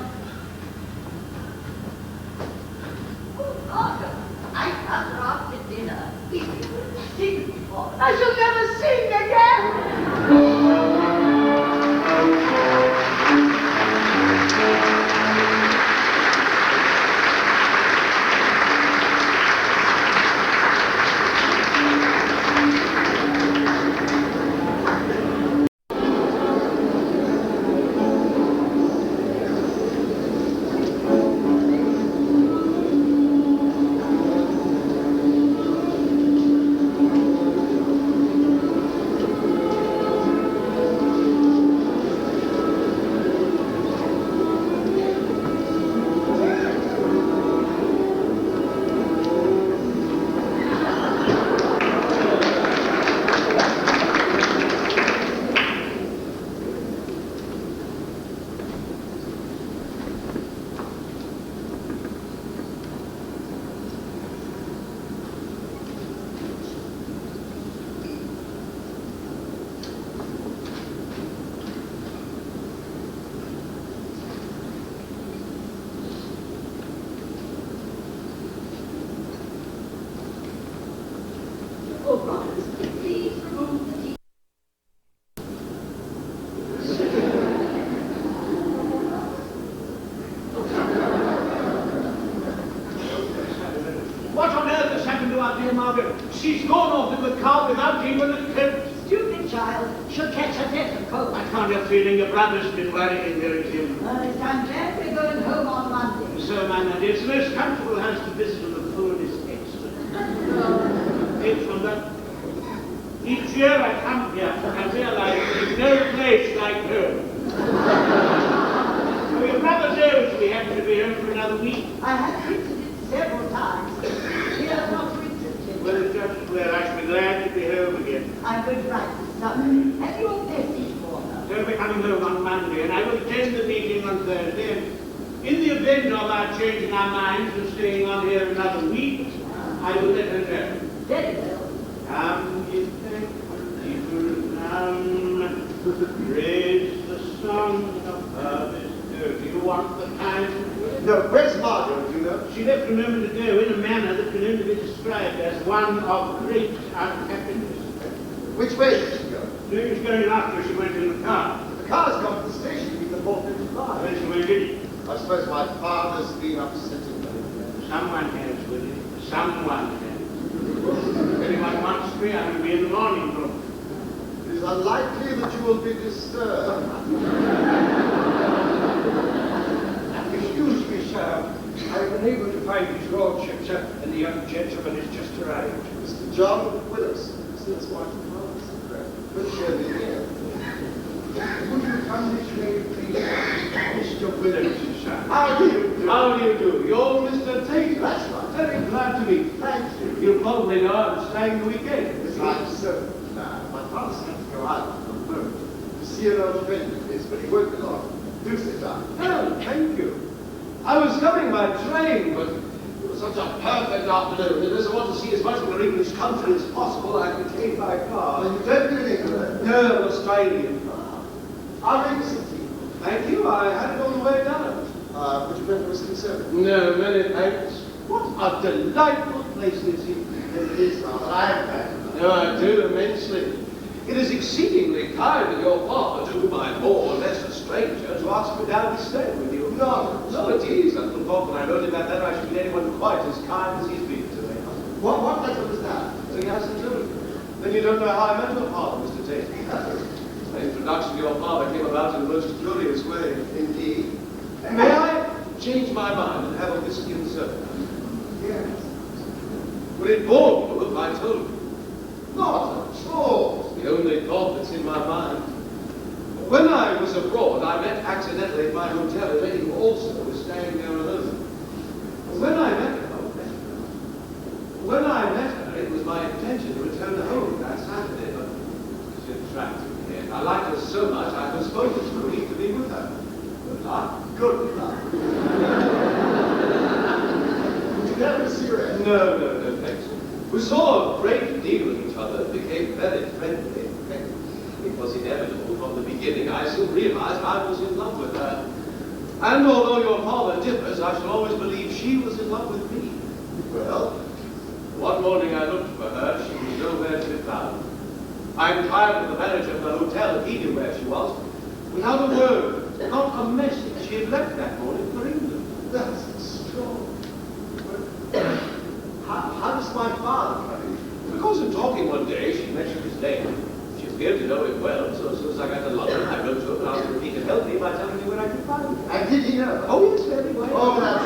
Oh, Margaret, I come after dinner. If you would sing before, I shall never sing again. Oh, Robert, please remove the tea. What on earth has happened to our dear Margaret? She's gone off in the car without even a coat. Stupid child. She'll catch her death of cold. I can't help feeling your brother's been worrying about him. I'm glad we're going home on Monday. So, my dear, it's the most comfortable house to visit on the phone is excellent. It's from that Each year I come here and realize there's no place like home. So your brother knows we happen to be home for another week. I have hinted it several times. He has not interested. Well, it's just well, I shall be glad to be home again. I'm going to write this summary. Have your message for her. They'll be coming home on Monday, and I will attend the meeting on Thursday. And in the event of our changing our minds and staying on here another week, I will let her know. Very well. Come, ye faithful people, come, praise the song of harvest. Do you want the time? No, where's Margaret, do you know? She left a moment ago in a manner that can only be described as one of great unhappiness. Which way did she go? No, she was going after she went in the car. The car's come to the station, it's the 4:55. Well, she went in. I suppose my father's been upsetting me. Someone has, Willie. Someone has. If anyone wants me, I will be in the morning room. It is unlikely that you will be disturbed. Excuse me, sir. I've been able to find his lordship, sir, and the young gentleman has just arrived. Mr. John Willis, since my father's friend. But show me here. Would you come this way, please? Mr. Williams, sir. How do you do? How do you do? You're Mr. Tate. That's right. Very glad to meet you. Thank you. You probably know I'm staying the weekend. It's like so. My father's had to go out for a moment to see an old friend of his, but he won't be long. Do sit down. Oh, thank you. I was coming by train, but it was such a perfect afternoon, and as I want to see as much of the English country as possible, I came by car. You don't live in England? No, Australian. I'll ring some tea. Thank you. I had it on the way down. Would you prefer whiskey soda? No, many thanks. What a delightful place this is. It is now, but I have had. No, I do immensely. It is exceedingly kind of your father, to whom I'm more or less a stranger, to ask me down to stay with you. No, it is. I little thought when I wrote him that letter I should meet anyone quite as kind as he's been to me. What letter was that? So he hasn't told you. Then you don't know how I met your father, Mr. Tate. My introduction to your father came about in the most curious way. Indeed. May I change my mind and have a whiskey and soda? Yes. Would it bore you if I told you? Not at all. It's the only thought that's in my mind. When I was abroad, I met accidentally at my hotel a lady who also was staying there alone. When I met her, it was my intention to return home that Saturday, but she attracted me, and I liked her so much I postponed it to a week to be with her. Good luck. Good luck. Would you never see her? No, thanks. We saw a great deal of each other, became very friendly. It was inevitable from the beginning. I soon realized I was in love with her. And although your father differs, I shall always believe she was in love with me. Well, one morning I looked for her. She was nowhere to be found. I inquired of the manager of the hotel if he knew where she was. Without a word, not a message. She had left that morning for England. that's extraordinary. How does my father come in? Because in talking one day, she mentioned his name. She appeared to know him well, so as soon as I got to London, I wrote to him and asked him if he could help me by telling me where I could find him. And did he know? Oh, yes, very well. Oh, that's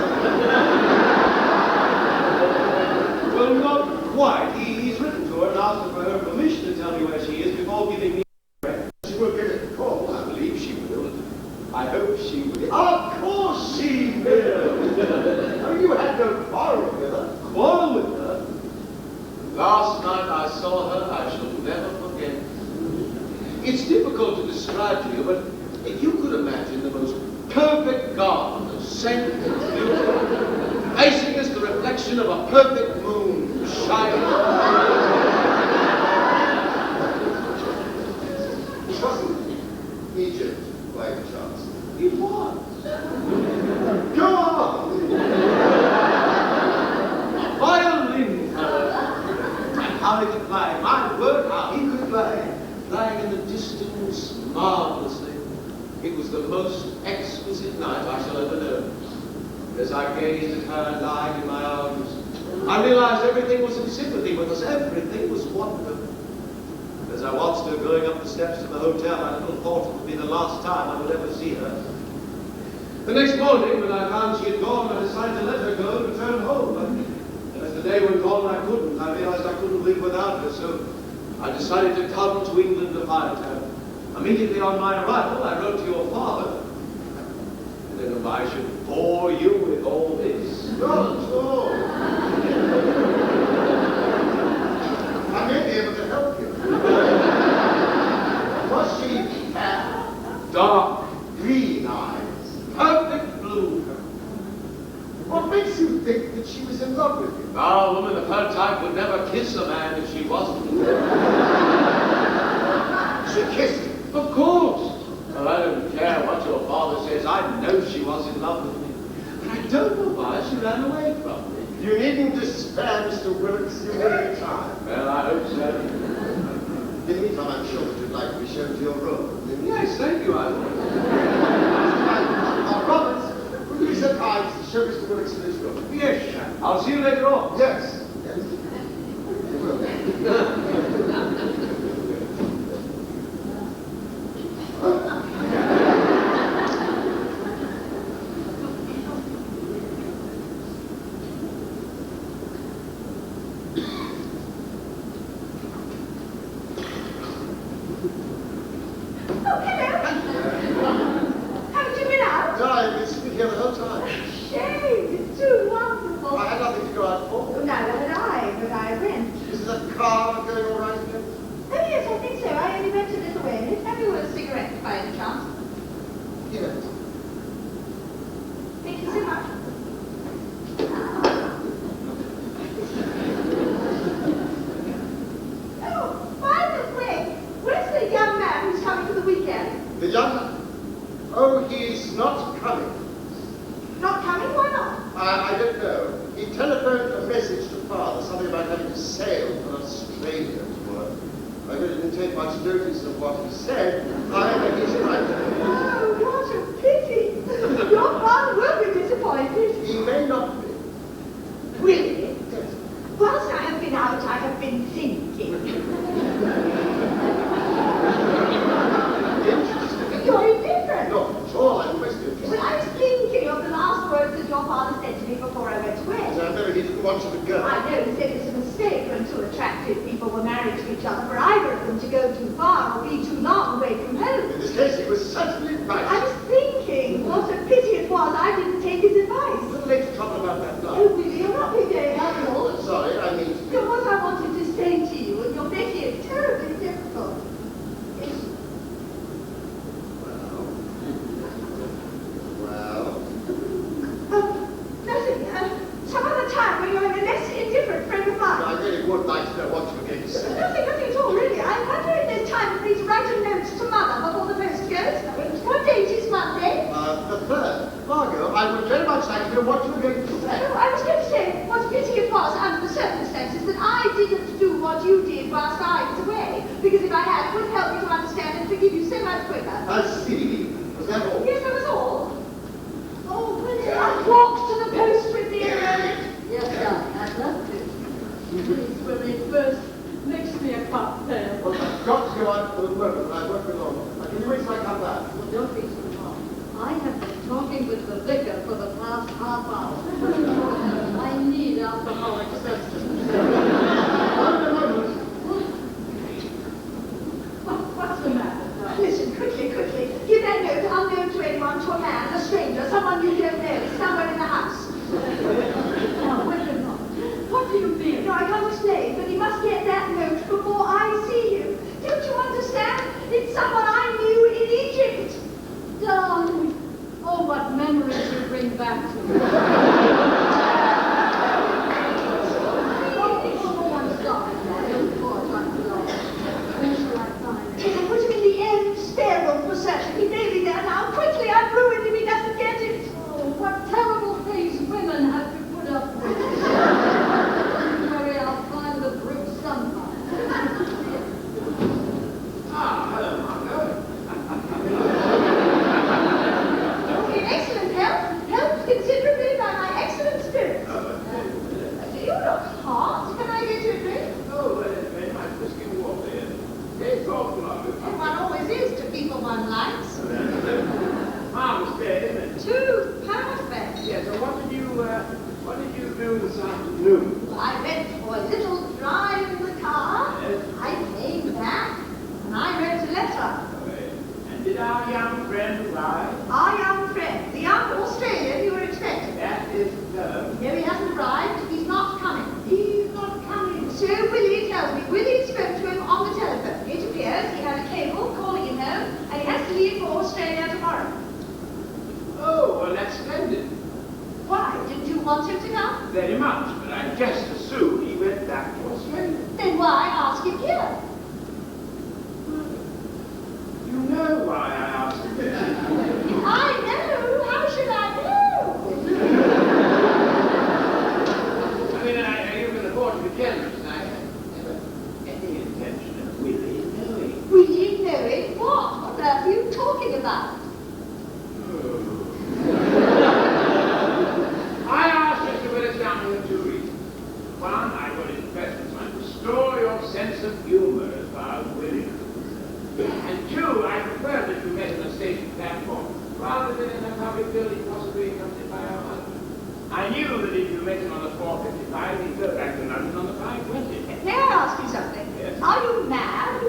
Well, not quite. He's written to her and asked her for her permission to tell me where she is before giving me She will give it a call. I believe she will. I hope she will. Of course she will. Oh, you had no quarrel with her. Quarrel with her? Last night I saw her, I shall never forget. It's difficult to describe to you, but if you could imagine the most perfect garden of scent and beauty, facing as the reflection of a perfect moon shining. It wasn't Egypt, by any chance. It was. Go on! Violin color. And how he could play. My word, how he could play. Playing in the distance marvelously. It was the most exquisite night I shall ever know. As I gazed at her lying in my arms, I realized everything was in sympathy with us. Everything was wonderful. As I watched her going up the steps of the hotel, I little thought it would be the last time I would ever see her. The next morning, when I found she had gone, I decided to let her go and return home. And as the day went on, I realized I couldn't live without her. So I decided to come to England to find her. Immediately on my arrival, I wrote to your father. And then I should bore you with all this. Not at all. I may be able to help you. Was she fair? Dark, Green eyes. perfect blue. What makes you think that she was in love with you? Now, a woman of her type would never kiss a man if she wasn't. She kissed him. Of course. Well, I don't care what your father says. I know she was in love with me. But I don't know why she ran away from me. You needn't despair, Mr. Wilkes. You may time. Well, I hope so. In the meantime, I'm sure that you'd like to be shown to your room. Yes, thank you, I will. Robert, will you be so kind as to show Mr. Wilkes to his room? Yes, sir. I'll see you later on. Yes. Yes. You will. Oh, hello. Haven't you been out? No, I've been sitting here the whole time. Shame. It's too wonderful. I had nothing to go out for. Neither had I, but I went. Is the car going all right again? Oh, yes, I think so. I only went a little way. Have you a cigarette by any chance? Yes. Thank you so much. Oh, by the way, where's the young man who's coming for the weekend? The young man? Oh, he's not coming. Not coming? Why not? I don't know. He telephoned a message to Father, something about having to sail for Australia to work. I really didn't take much notice of what he said. However, he's right. Oh, what a pity. Your father will be disappointed. He may not be. Really? Yes. Whilst I have been out, I have been thinking. Interesting. You're indifferent. Not at all. I'm most interested. Well, I was thinking of the last words that your father said to me before I went away. I know he didn't want you to go. I know he said it's a mistake when two attractive people were married to each other for either of them to go too far or be too long away from home. In this case, he was certainly right. I was thinking what a pity it was I didn't take his A advice. little late to trouble about that Oh, now. really? You're not being very helpful. Sorry, I mean to be. So what I wanted to say to you, and you're making it terribly difficult, is Well, nothing. Some other time when you're in a less indifferent frame of mind. I really would like to know what you were going to say. Nothing at all, really. I'm wondering if there's time for me to write a note to Mother before the post goes. What date is Monday? The third. Margot, I would very much like to know what you were going to say. Oh, I was going to say what a pity it was under the circumstances that I didn't do what you did whilst I was away. Because if I had, it would help me to understand and forgive you so much quicker. I see. Was that all? Yes, that was all. Oh, will I walk to the post with me a moment? Yes, darling, I'd love to. Please, Willie, first mix me a cocktail. Well, I've got to go out for the moment, and I won't be long. Can you wait till I come back? Well, don't be too long. I have been talking with the vicar for the past half hour. I need alcoholic substance. What's the matter, darling? Listen, quickly. Give that note unknown to anyone, to a man, a stranger, someone you don't know, somewhere in the house. Now, wait a minute. What do you mean? No, I can't explain, but he must get that note before I see him. Don't you understand? It's someone I knew in Egypt. Darling, oh, what memories you bring back to me. Oh, I'm sorry, darling. Of course, I'm sorry. Where shall I find Yes, it? I put him in the end spare room for certain. He may be there now. Quickly, I've ruined him. He doesn't get it. Oh, what want him to come? Very much, but I just assumed he went back to Australia. Then why ask him here? You know why I asked him there. I know. How should I know? I mean, you can afford to be generous, and I have never any intention of really knowing. Really knowing what? What on earth are you talking about? I asked Mr. Willis down for 2 reasons. One, I thought his presence might restore your sense of humor as far as Willis is concerned. And 2, I preferred that you met on a station platform rather than in a public building possibly accompanied by our husband. I knew that if you met him on the 4:55, he'd go back to London on the 5:20. May I ask you something? Yes. Are you mad?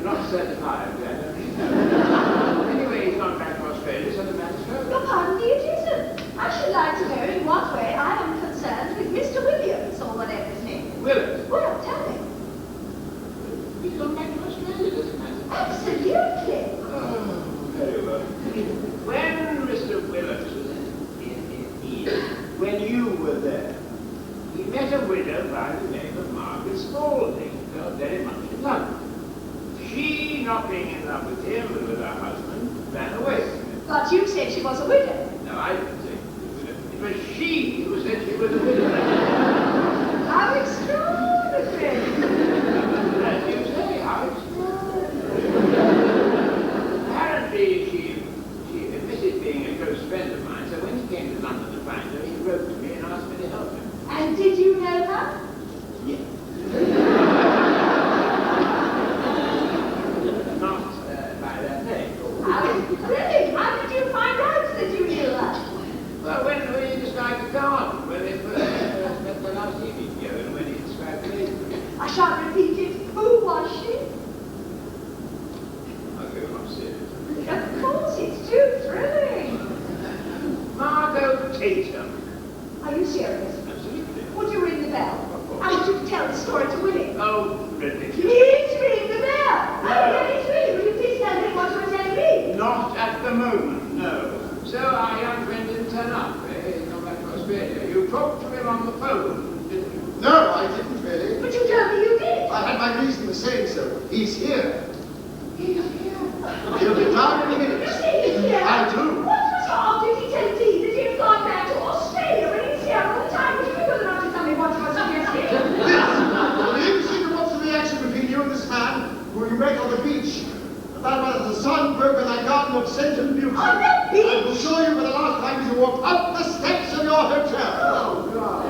Not certified, I don't know. Anyway, he's gone back to Australia, so the matter's over. Your pardon me, it isn't. I should like to know in what way I am concerned with Mr. Williams, or whatever his name is. Willis? Well, tell me. He's gone back to Australia, doesn't matter. Absolutely. Oh, very well. When Mr. Willis was when you were there, he met a widow by the name of Margaret Spaulding, who felt very much in love. She, not being in love with him and with her husband, ran away from him. But you said she was a widow. No, I didn't say it was she who said she was a widow. How extraordinary. As you say, how extraordinary. Apparently, she admitted being a close friend of mine, so when he came to London to find her, he wrote to me and asked me to help him. And did you know her? Yes. Not by that name. Really? How did you find out that you knew her? Well, when he described the garden, where they first spent the last evening together, and when he described the lady. I shan't repeat it. Who was she? I'll go upstairs. Of course, it's too thrilling. Margot Tatum. Are you serious? Absolutely. Would you ring the bell? I want you to tell the story to Willie. Oh, ridiculous. Please ring the bell. Oh, very sweet. Will you please tell me what you were telling me? Not at the moment, no. So our young friend didn't turn up. He's gone back to Australia. You talked to him on the phone, didn't you? No, I didn't really. But you told me you did. I had my reason for saying so. He's here. He's here. He'll be down in a minute. You say he's here? I do. What sort did he tell thee that he'd gone back to Australia when he's here all the time? Would you be good enough to tell me what you were suggesting? Lynn, see what's the reaction between you and this man who you met on the beach? That was the sun broke in that garden of scent and beauty. On the beach? I will show you for the last time you walk up the steps of your hotel. Oh, God.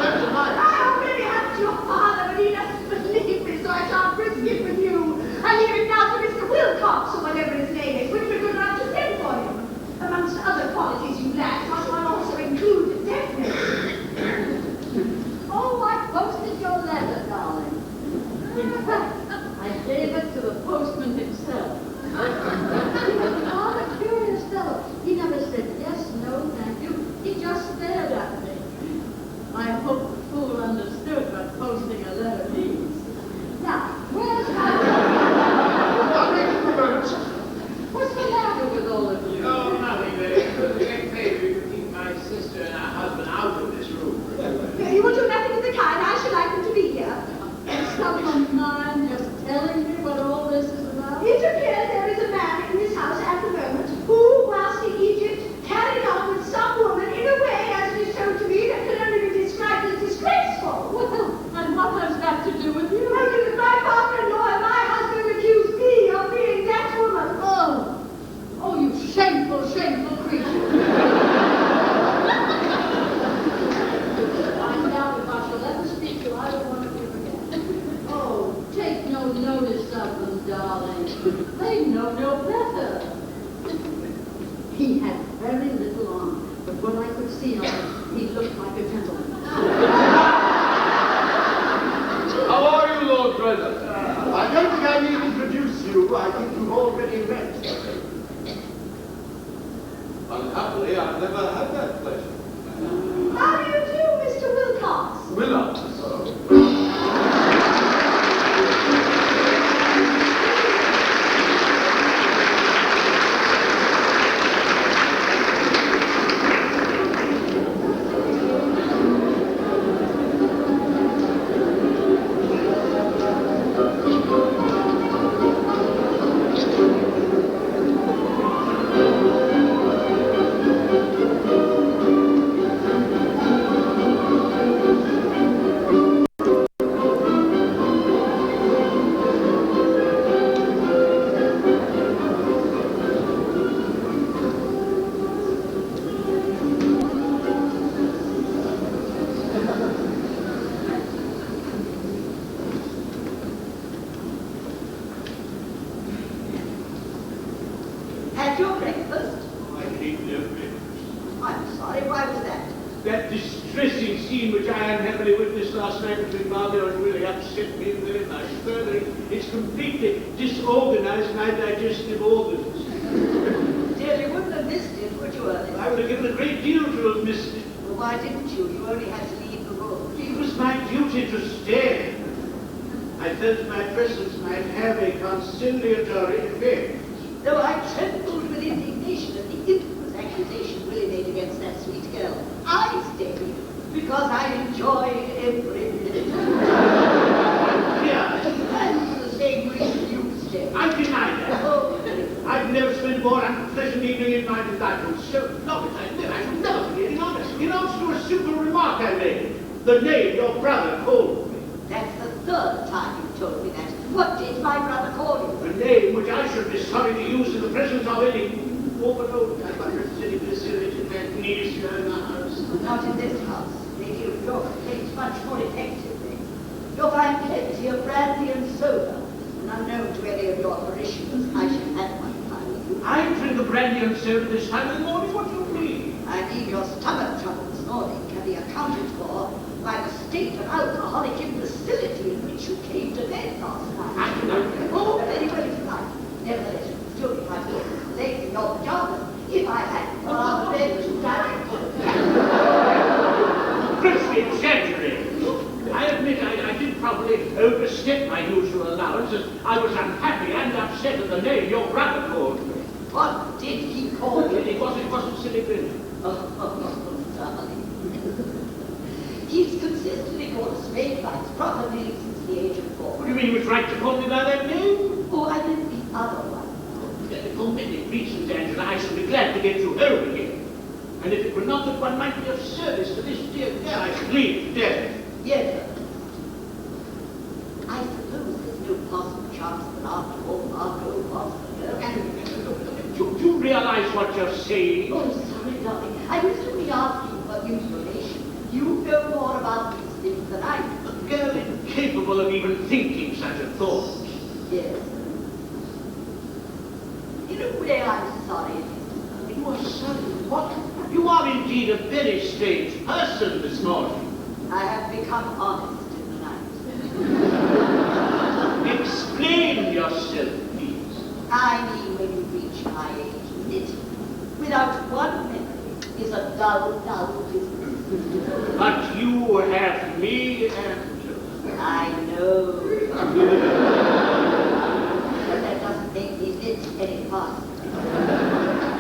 Left and right. I already have your father, but he doesn't believe me, so I shan't risk it with you. I leave it now to Mr. Wilcox, or whatever his name is. Would you be good enough to send for him? Amongst other qualities you lack, must one also include deafness? Oh, I posted your letter, darling. In fact, I gave it to the postman himself. He was a rather curious fellow. He never said yes, no, thank you. He just stared at me. I hope the fool understood what posting a letter means. Now, where's my... I'll make it remote. What's the matter with all of you? Oh, nothing, baby. It was a great favor you could keep my sister and her husband out of this room. You will do nothing of the kind. I should like them to be here. Is someone mind just telling me what all this is about? It appears there is a man in this house at the moment who, whilst in Egypt, carried on with some woman in a way, as it is told to me, that can only be described as disgraceful. Well, and what has that to do with you? Because my father-in-law and my husband accused me of being that woman. Oh, oh, you shameful, shameful creature. I doubt if I shall ever speak to either one of you again. Oh, take no notice of them, darling. They know no better. He had very little on, but what I could see on him, he looked like a gentleman. How are you, Lord Dresden? I don't think I need to introduce you. I think you've already met. Unhappily, I've never had that pleasure. How do you do, Mr. Wilcox? Willox. At your breakfast? I ate no breakfast. I'm sorry, why was that? That distressing scene which I unhappily witnessed last night between Margot and Willie upset me very much. Further, it's completely disorganized my digestive organs. Dear, you wouldn't have missed it, would you, Ernest? I would have given a great deal to have missed it. Well, why didn't you? You only had to leave the room. It was my duty to stay. I felt my presence might have a conciliatory effect. Though I trembled with indignation at the infamous accusation Willie made against that sweet girl, I stayed because I enjoyed every minute. Yeah, And for the same reason you stayed. I deny that. Oh, very good. I've never spent more unpleasant evening in my life. So long as I live, I shall never forget it. In answer to a simple remark I made, the name your brother called me. That's the third time you've told me that. What did my brother call you? A name which I should be sorry to use in the presence of any woman I representing facility magnesia in the house. Not in this house. Lady of York plays much more effectively. You'll find plenty of brandy and soda. And unknown to any of your parishioners, I shall have one time with you. I drink the brandy and soda this time of the morning. What do you mean? I mean your stomach trouble this morning can be accounted for by the state of alcoholic imbecility in which you came to bed last night. I do not know. Oh, very well, if you like. Nevertheless, you can still be quite late in your pajamas. If I hadn't gone out of bed to die. Grossly exaggerated. I admit I did probably overstep my usual allowance, as I was unhappy and upset at the name your brother called me. What did he call you? It wasn't silly Lynn. Oh, darling. He's consistently called Spade by its proper name since the age of 4. What do you mean he was right to call me by that name? Oh, I meant the other one. For many reasons, Angela, I shall be glad to get you home again. And if it were not that one might be of service to this dear girl, I should leave today. Yes, sir. I suppose there's no possible chance that after all Margot was the girl. Do you realize what you're saying? Oh, sorry, darling. I was only asking for information. You know more about these things than I do. A girl incapable of even thinking such a thought. Yes. In a way, I'm sorry. You are sorry. What? You are indeed a very strange person this morning. I have become honest in the night. Explain yourself, please. I mean, when you reach my age, knitting, without one memory, is a dull, dull business. But you have me and... I know. But that doesn't make me knit any faster.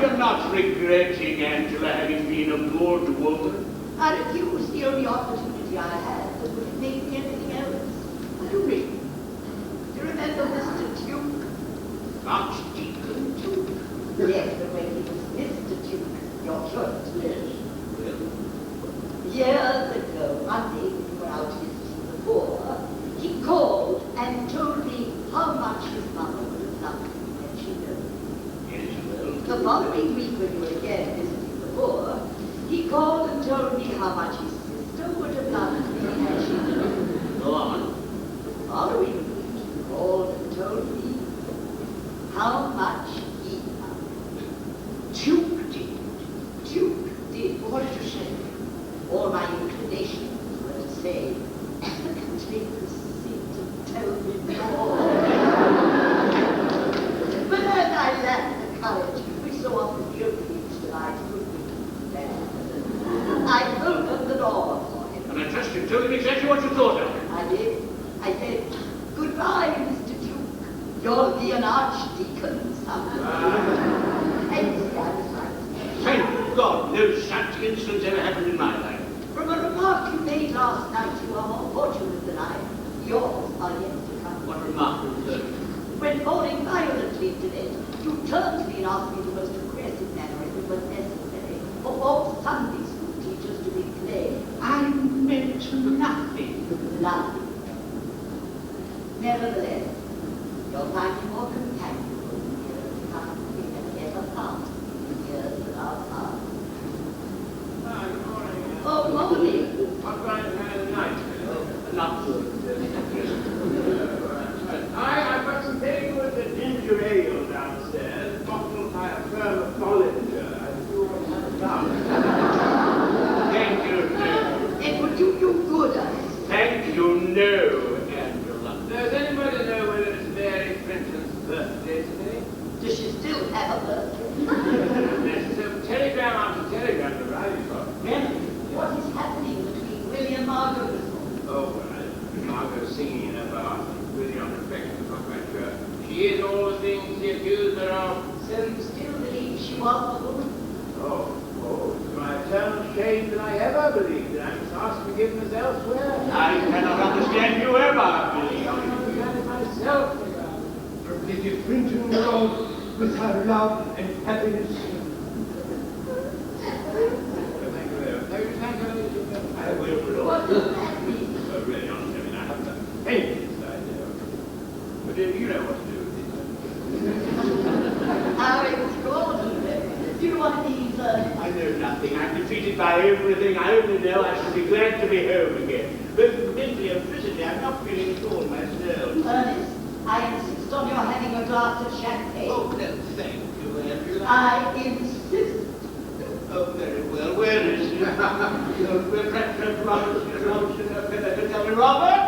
You're not regretting, Angela, having been a good woman? I refused the only opportunity I had that would have made me anything else. What do you mean? Do you remember Mr. Duke? Archdeacon Duke? Yes, but when he was Mr. Duke, your curate. Yes. Years ago, one day when we were out visiting the poor, he called and told me how much his mother would have loved me when she died. Yes, well. The following week, when we were again visiting the poor, he called and told me how much his sister would have loved me had she lived. Go on. The following week, he called and told me how much he loved me. Duke did. Duke did. What did you say? All my inclinations were to say, take the seat and tell me more. But then I lacked the courage which so often guiltily divides good with bad. I opened the door for him. And I trust you told him exactly what you thought of him. I did. I said, goodbye, Mr. Duke. You'll be an archdeacon someday. And you see, I was right. Thank God no such incidents ever happened in my life. From a remark you made last night, you are more fortunate than I am. Yours are yet to come. What remark was that? When falling violently into bed, you turned to me and asked me in the most aggressive manner if it was necessary for all Sunday school teachers to be plain. I meant nothing. Nothing. Nevertheless, you'll find me more companionable in the years to come than we have ever found in the years that are past. Good morning. Oh, morning. What kind of night? Not good. I've got some very good ginger ale downstairs, bottled by a firm She is all the things he accused her of. So you still believe she was the woman? Oh, it's my eternal shame that I ever believed it. I must ask forgiveness elsewhere. I cannot understand you ever believe. I began it myself. From the different road with her love and happiness. Thank you. I will. What does that mean? Really, honestly, I mean, I haven't the faintest idea. But you know what to do with it. How extraordinary. You know what these, I know nothing. I'm defeated by everything. I only know I shall be glad to be home again. Both mentally and physically, I'm not feeling at all myself. Ernest, I insist on your having a glass of champagne. Oh, no, thank you, Andrew. I insist. Oh, very well. Where is it? Tell me, Robert?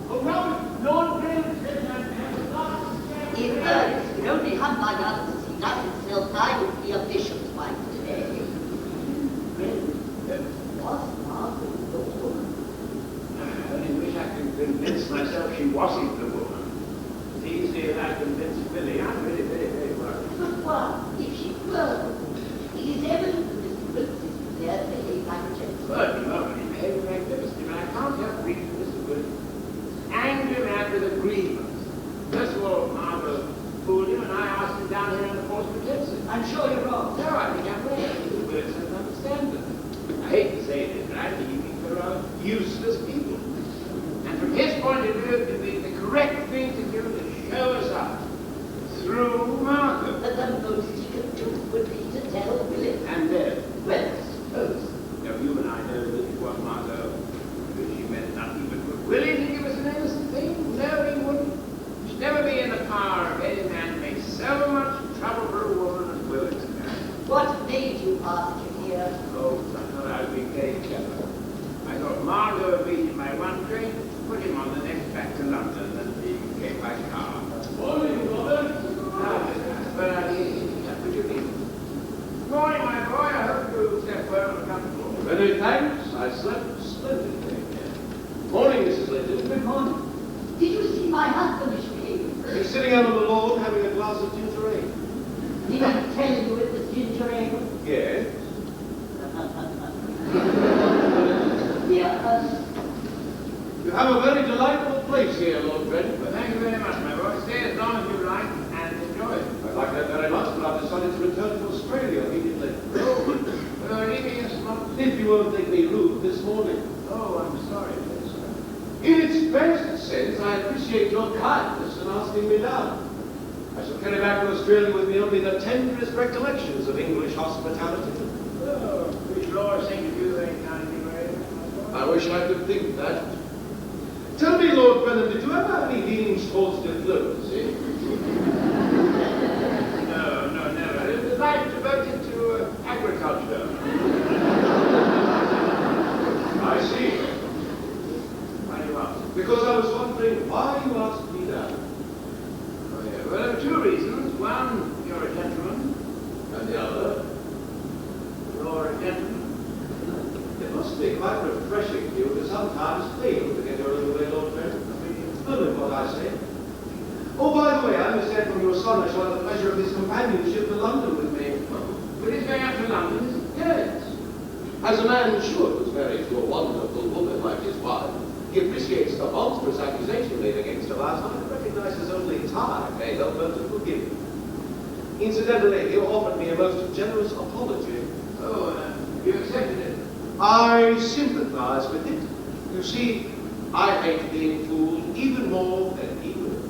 Oh, Robert, Lord Grave says I'm having a glass of champagne. If Ernest could only hunt my guns as he does himself, I would be a bishop's wife today. Was Margaret the woman? I only wish I could convince myself she wasn't the woman. As easily as I convinced Billy. I'm really very, very worried. But what if she were? It is evident that Mr. Wilkes is prepared to behave like a gentleman. But no, he behaved magnificently, but I can't help reading Mr. Wilkes. Angry man with a grievance. First of all, Margot fooled him, and I asked him down here on the force pretenses. I'm sure you're wrong. No, I think I'm right. Mr. Wilkes doesn't understand them. I hate to say this, but I think he thinks they're all useless people. And from his point of view, it would be the correct thing to do to show us up through Margot. But the most he could do would be to tell Willis. And then, Well, suppose. now you and I know that it was Margot, because she meant nothing but good. Will he think it was an innocent thing? No, he wouldn't. It should never be in the power of any man to make so much trouble for a woman as Willis has. What made you ask him here? Oh, I thought I would be very clever. I thought Margot would beat him by one train, put him on the next back to London, and he came by car. Morning, Robert. But would you be? Morning, my boy. I hope you slept well and comfortable. Many thanks. I slept splendidly. Morning, Mrs. Linton. Good morning. Did you see my husband misbehaving? He's sitting out on the lawn having a glass of ginger ale. Did he tell you it was ginger ale? Yes. Dear Ernest, You have a very delightful place here, Lord Brent. Well, thank you very much, my boy. Stay as long as you like and enjoy it. I like that very much, but I've decided to return to Australia immediately. You're leaving us not. If you won't think me rude this morning. Oh, I'm sorry, very sorry. In its best sense, I appreciate your kindness in asking me down. I shall carry back to Australia with me only the tenderest recollections of English hospitality. Oh, we should always think of you very kindly, Ray. I wish I could think that. Tell me, Lord Brennan, did you ever have any leanings towards diplomacy? No, never. It was life devoted to agriculture. I see. Why do you ask? Because I was wondering why you asked me that. Oh, yeah. Well, there are two reasons. One, you're a gentleman. And the other? You're a gentleman. It must be quite refreshing to you to sometimes fail to get your own way, Lord Brennan. Remember what I say. Oh, by the way, I understand from your son I shall have the pleasure of his companionship to London with me. But he's going up to London, isn't he? Yes. As a man should who's married to a wonderful woman like his wife, he appreciates the monstrous accusation made against her last night and recognizes only time may help her to forgive him. Incidentally, he offered me a most generous apology. Oh, you accepted it? I sympathize with it. You see, I hate being fooled even more than he will.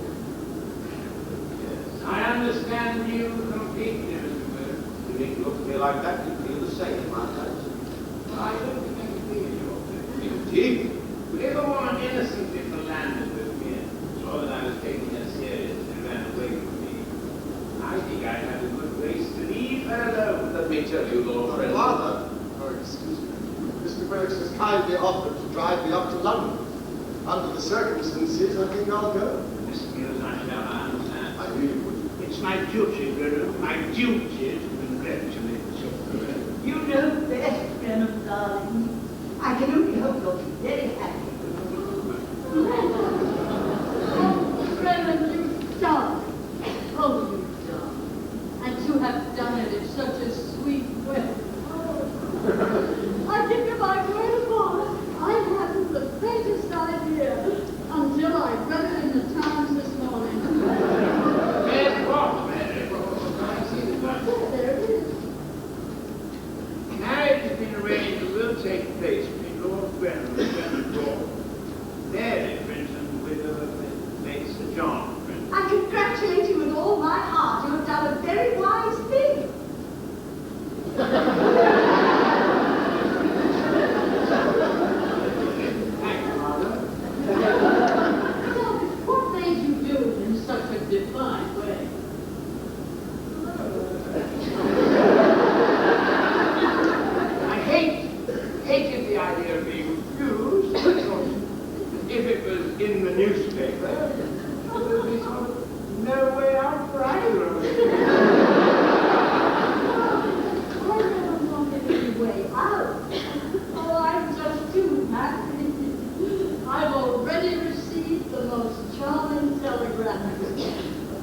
Yes. I understand you completely, Mr. Bird. You need to look at me like that, you feel the same, my friends. I don't think I can be in your place. Indeed. But if a woman innocently landed with me and saw that I was taking her seriously and ran away from me, I think I'd have a good grace to leave her alone. Let me tell you, Lord Brennan. Father, excuse me, Mr. Burks has kindly offered to drive me up to London. Under the circumstances, I think I'll go. Mr. Mills, I understand. I really would. It's my duty, Brennan, my duty to congratulate you. you know best, Brennan, darling. I can only hope you'll be very happy. Oh, Brennan, you darling.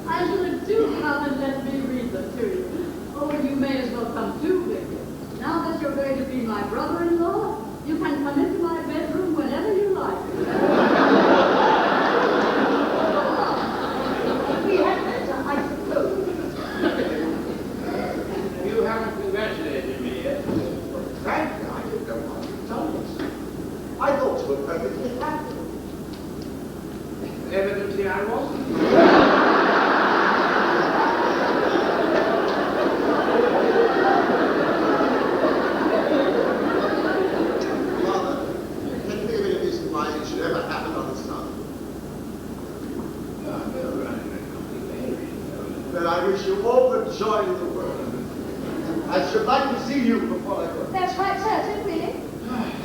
Angela, do come and let me read them to you. Oh, you may as well come too, Victor. Now that you're going to be my brother-in-law, you can come into my bedroom whenever you like. We had better, I suppose. You haven't congratulated me yet. Thank you. I didn't know what you'd done it. I thought you were perfectly happy. Evidently I wasn't. Father, can you think of any reason why it should ever happen on this son? Then I wish you all the joy in the world. I should like to see you before I go. That's quite certain, really.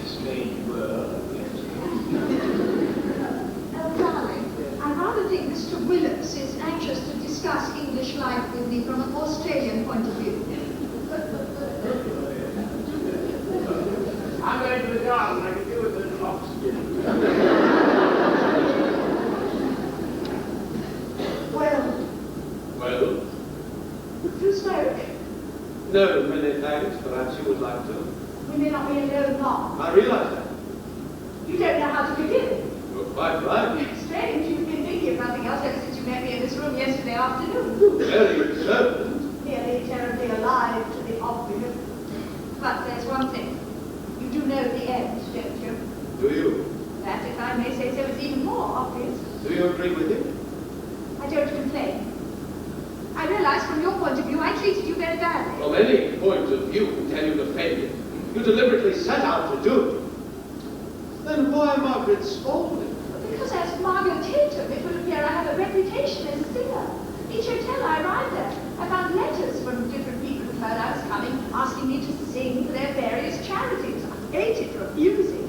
Strange world. Darling, I rather think Mr. Willis is anxious to discuss English life with me from an Australian point of view. I'm going to the garden. I can do with a little oxygen. Well, Well? would you smoke? No, many thanks. Perhaps you would like to. We may not be alone long. I realize that. You don't know how to begin. You're quite right. Strange, you've been thinking of nothing else ever since you met me in this room yesterday afternoon. Very observant. Nearly terribly alive to the obvious. But there's one thing. You do know the end, don't you? Do you? That, if I may say so, is even more obvious. Do you agree with him? I don't complain. I realize from your point of view I treated you very badly. From any point of view, can you defend it? You deliberately set out to do it. Then why Margaret Spaulding? Because as Margot Tatum, it would appear I have a reputation as a singer. Each hotel I arrived at, I found letters from different people who heard I was coming, asking me to sing for their various charities. I hated refusing.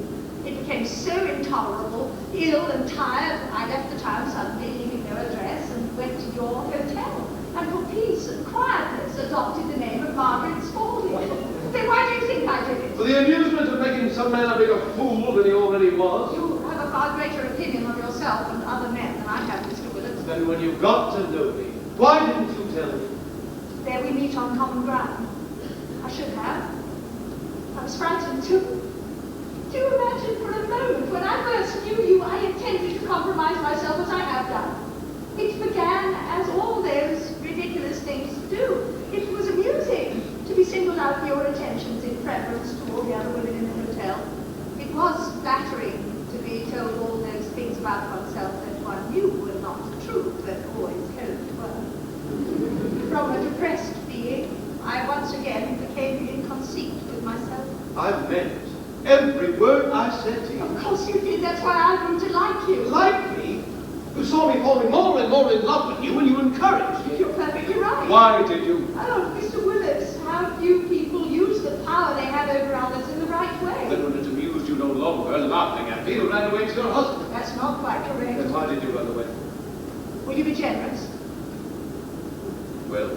It became so intolerable, ill and tired, I left the town suddenly, leaving no address, and went to your hotel. And for peace and quietness, adopted the name of Margaret Spaulding. Then why do you think I did it? For the amusement of making some man a bigger fool than he already was? You have a far greater opinion of yourself and other men than I have, Mr. Willett. Then when you got to know me, why didn't you tell me? There we meet on common ground. I should have. I was frightened too. Do you imagine for a moment, when I first knew you, I intended to compromise myself as I have done? It began as all those ridiculous things do. It was amusing to be singled out for your attentions in preference to all the other women in the hotel. It was flattering to be told all those things about oneself that one knew were not true, but always hoped were. From a depressed being, I once again became in conceit with myself. I meant every word I said to you. Of course you did. That's why I grew to like you. Like me? You saw me falling more and more in love with you, and you encouraged me. You're perfectly right. Why did you? Oh, Mr. Willis, how few people use the power they have over others in the right way. Then when it amused you no longer, laughing at me, you ran away to your husband. That's not quite correct. Then why did you run away? Will you be generous? Well,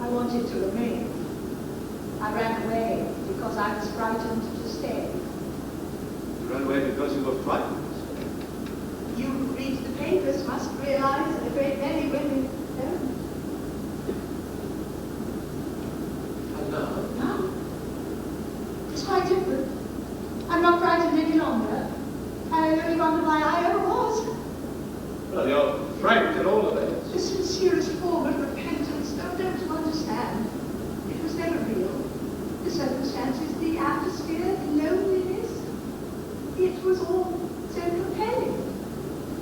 I wanted to remain. I ran away because I was frightened to stay. you ran away because you were frightened. You who read the papers must realize that a great many women don't. And now? No. It's quite different. I'm not frightened any longer. I only wonder why I ever was. Well, you're frank at all events. The sincerest form of repentance, though, don't you understand? It was never real. The circumstances, the atmosphere, the loneliness. It was all so compelling.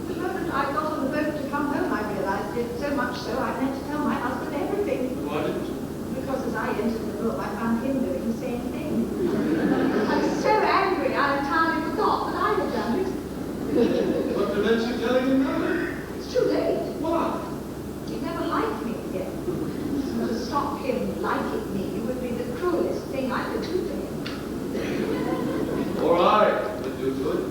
The moment I got on the boat to come home, I realized it, so much so I meant to tell my husband everything. Why didn't you? Because as I entered the room, I found him doing the same thing. I was so angry, I entirely forgot that I had done it. What prevents you telling him now? It's too late. Why? He'd never liked me again. So to stop him liking me would be the cruelest thing I could do to him. Or I could do to it.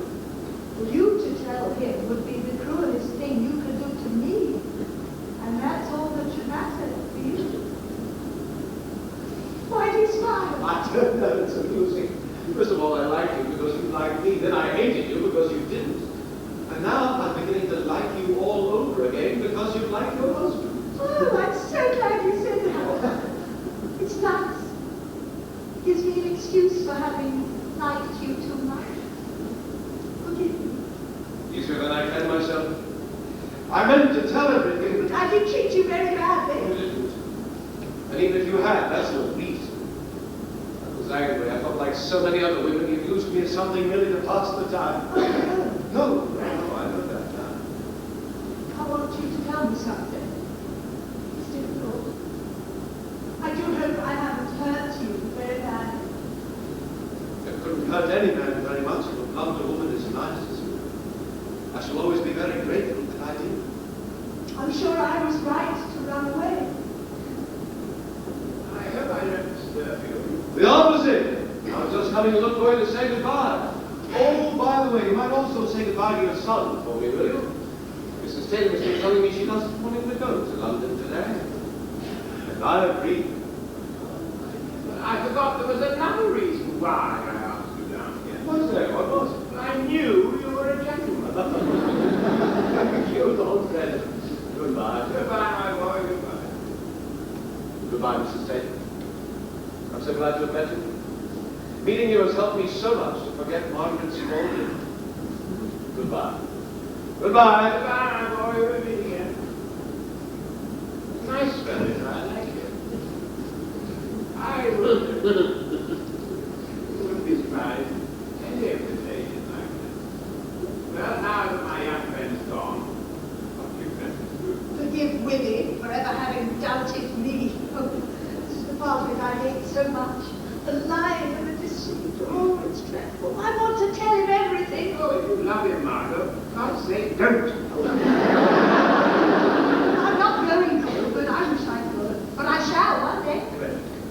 because you like your husband. Oh, I'm so glad you said that. It's nice. Gives me an excuse for having liked you too much. Forgive me. Easier than I can myself. I meant to tell everything, but I did treat you very you badly. didn't. And even if you had, that's no reason. I was angry. I felt like so many other women. You used me as something merely to pass the time. No, I know that now. I want you to tell me something. It's difficult. I do hope I haven't hurt you very badly. It couldn't hurt any man very much if a blonde woman as nice as you. I shall always be very grateful that I did. I'm sure I was right to run away. I hope I don't disturb you. The opposite! I was just coming to look for you to say goodbye. Oh, by the way, you might also say goodbye to your son for me, will you? Mrs. Taylor has been telling me she doesn't want him to go to London today. And I agree. But I forgot there was another reason why I asked you down here. Was there? What was it? I knew you were a gentleman. You old friend. Goodbye. Goodbye, my boy, goodbye. Goodbye, Mrs. Taylor. I'm so glad to have met you. Meeting you has helped me so much to forget Margaret's scolding. Goodbye. Goodbye. Goodbye, my boy, we'll meet again. Nice fellow, I like him. I wouldn't be surprised any of the ladies like this. Well, now that my young friend's gone, what do you think? Forgive Willie for ever having doubted me. Oh, this is the part of it I hate so much. The lying and the deceit. Oh, it's dreadful. I want to tell him everything. Oh, if you love him, Margot, God's sake, don't. I'm not going to, but I wish I could. But I shall one day.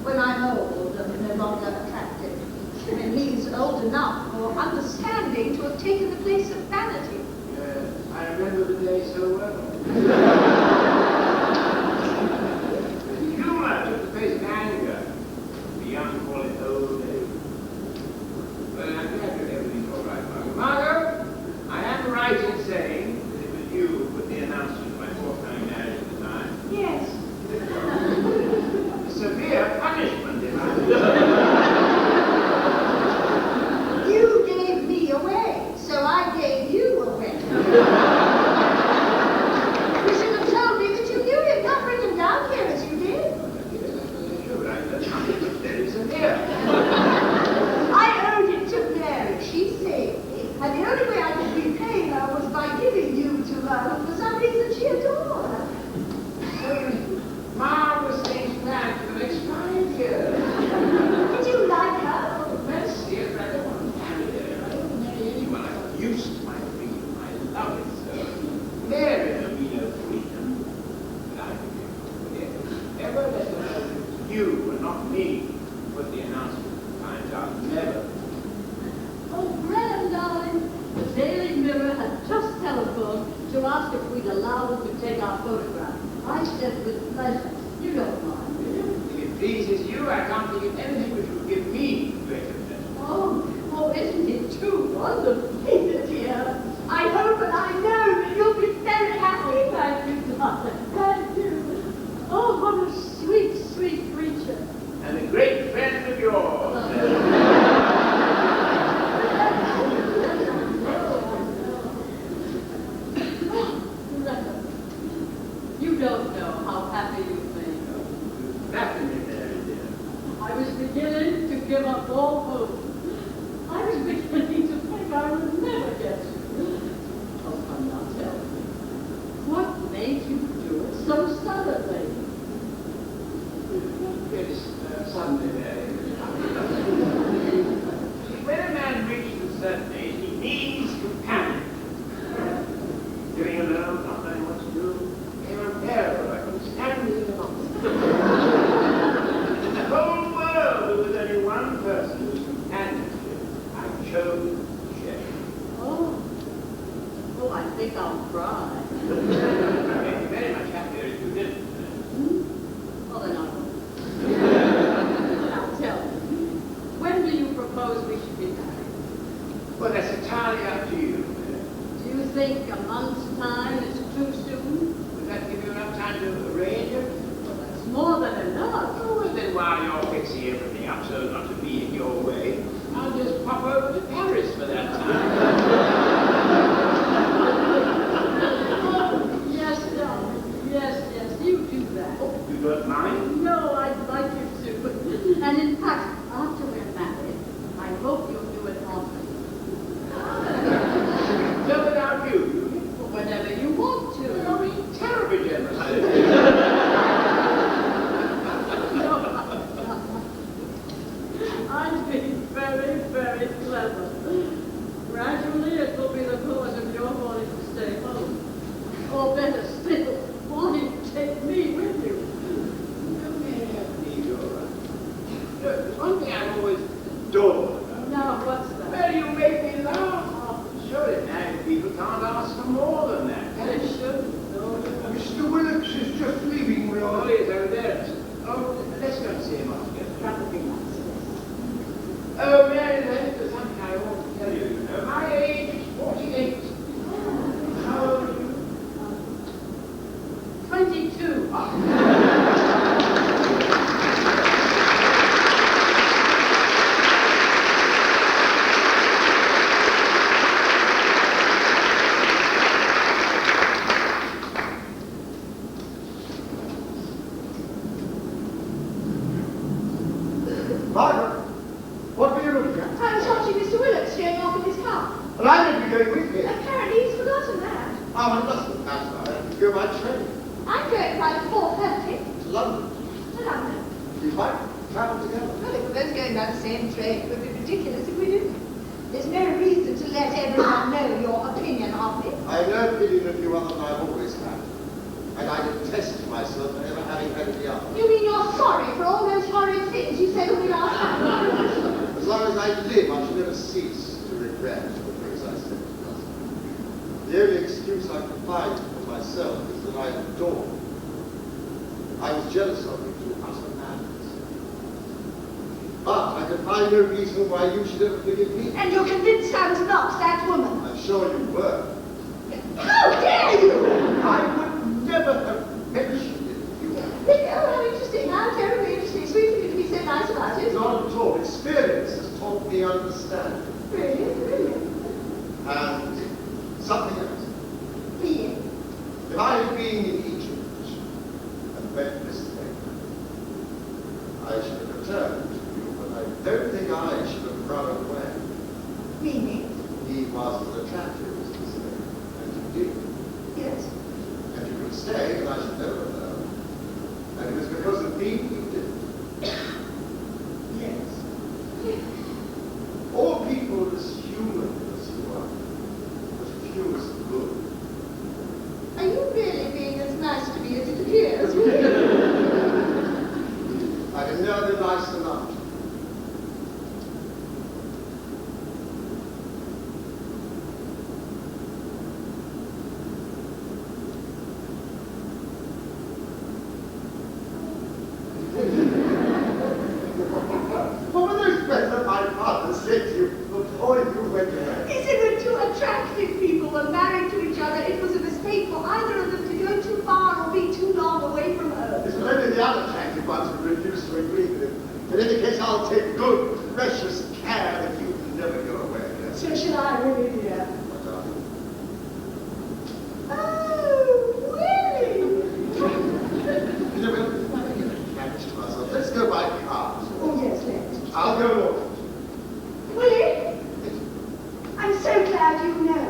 When I'm old and no longer attractive. And he's old enough for understanding to have taken the place of vanity. Yes, I remember the day so well. The humor took the place of anger. The young call it old age. But I'm glad that everything's all right, Margot. Margot, I am right in saying that it was you who put the announcement of my forthcoming marriage at the time. Yes. Severe punishment, if I You gave me away, so I gave you away. You should have told me that you knew him, not bring him down here as you did. Very severe. I owed it to Mary. She saved me. And the only way I could repay her was by giving you to her, who for some reason she adored. Marvelous things planned for the next 5 years. Did you like her? Let's see if I don't want to marry her. I don't marry anyone. I'm used to my freedom. I love it so. Marry her be no freedom. But I forgive. Never let her know it was you and not me who put the announcement behind out. Never. Oh, Graham, darling, the Daily Mirror had just telephoned to ask if we'd allow them to take our photograph. I said with pleasure. You don't mind, will you? If it pleases you, I can't think of anything which would give me greater pleasure. Oh, isn't it too wonderful, dear? I hope and I know that you'll be very happy. Thank you, darling. Thank you. Oh, what a sweet, sweet creature. And a great friend of yours. You don't know how happy you've made me. Nothing in there, dear. I was beginning to give up all hope. I was beginning to think I would never get you. Oh, come now, tell me. What made you do it so suddenly? It's suddenly there. When a man reaches a certain age, he needs companions. Living alone, not knowing what to do, became unbearable. I couldn't stand it any longer. In the whole world, there was only one person whose companionship I chose to share. Oh, I think I'll cry. I'd be very much happier if you didn't. Well, then I won't. Now tell me, Margaret, what were you looking at? I was watching Mr. Willett steering off in his car. Well, I may be going with you. Apparently he's forgotten that. Oh, it doesn't matter. I have to go by train I'm going by the 4:30 to London. to London. We might travel together. Well, if we're both going by the same train, it would be ridiculous if we didn't. There's no reason to let everyone know your opinion of me. I have no opinion of you other than I've always had. And I detest myself for ever having had any other. You mean you're sorry for all those horrid things you said when we last met? As long as I live, I shall never cease to regret the things I said to others. The only excuse I can find for myself is that I adore you. I was jealous of you to utter madness. But I can find no reason why you should ever forgive me. And you're convinced I was not that woman? I'm sure you were. How dare you! I would never have mentioned it if you were. Oh, how interesting, how terribly interesting. Sweet of you to be so nice about it. Not at all. Experience has taught me understanding. Really, really. And something else. Really. If I had been in Egypt and met this thing, I should have returned to you, but I don't think I should have run away. Meaning? He was as attractive as this thing, and you did. Yes. And you could stay, and I should never know. And it was because of me you did. Yes. All people are as human as you are, but few as good. Are you really being as nice to me as it appears? I can never be nice enough. What were those friends that my father said to you before you went away? He said when two attractive people were married to each other, it was a mistake for either of them to go too far or be too long away from home. It's only the unattractive ones who refuse to agree with him. In any case, I'll take good, precious care that you never go away again. So shall I, really, dear? My darling. Oh, Willie! You know, we'll make a catch to ourselves. Let's go by cars. Oh, yes, let's. I'll go north. Willie, I'm so glad you know.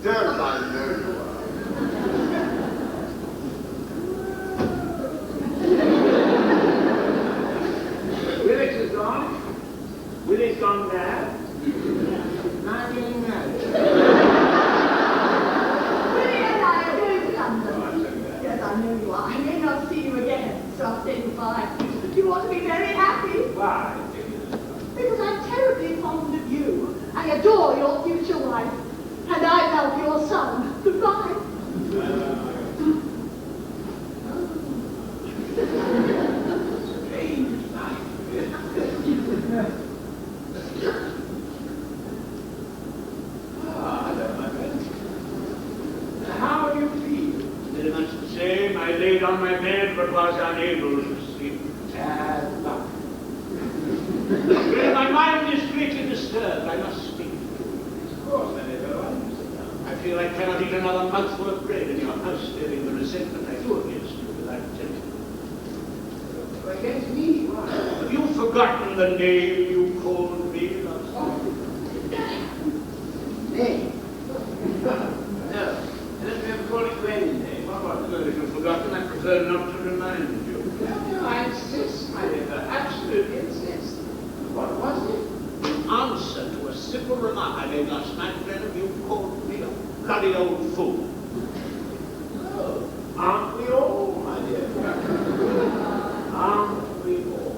Don't I know you are? Willett is gone. Willie's gone mad. I'm getting married. Willie and I are going to London. Oh, I'm so glad. Yes, I know you are. I may not see you again, so I'll say goodbye. You ought to be very happy. Why? Because I'm terribly fond of you. I adore your future wife. And I love your son. Goodbye. Strange life. Ah, I don't my friend. How do you feel? Very much the same. I laid on my bed but was unable to sleep. Bad luck. Well, my mind is greatly disturbed. I must speak to you. Of course, I never want to sit down. I feel I cannot eat another mouthful of bread in your house, fearing the resentment I feel against you without telling you. Against me? Why? Have you forgotten the name you called me last night? Name? No. I don't remember calling you any name. What was it? Well, if you've forgotten, I prefer not to remind you. No, I insist, my dear. I absolutely insist. What was it? In answer to a simple remark I made last night, Glenn, you called me a bloody old fool. Oh, aren't we all, my dear? Aren't we all?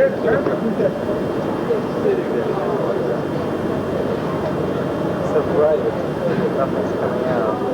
So bright, nothing's coming out.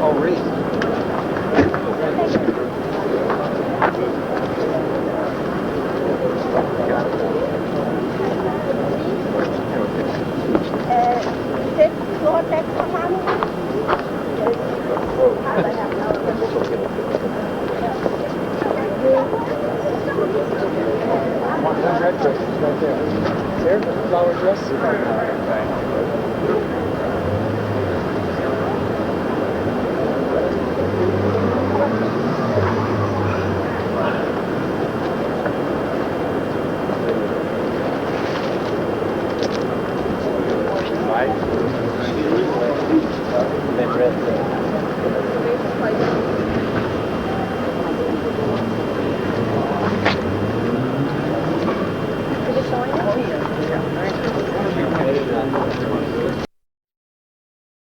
Oh, really?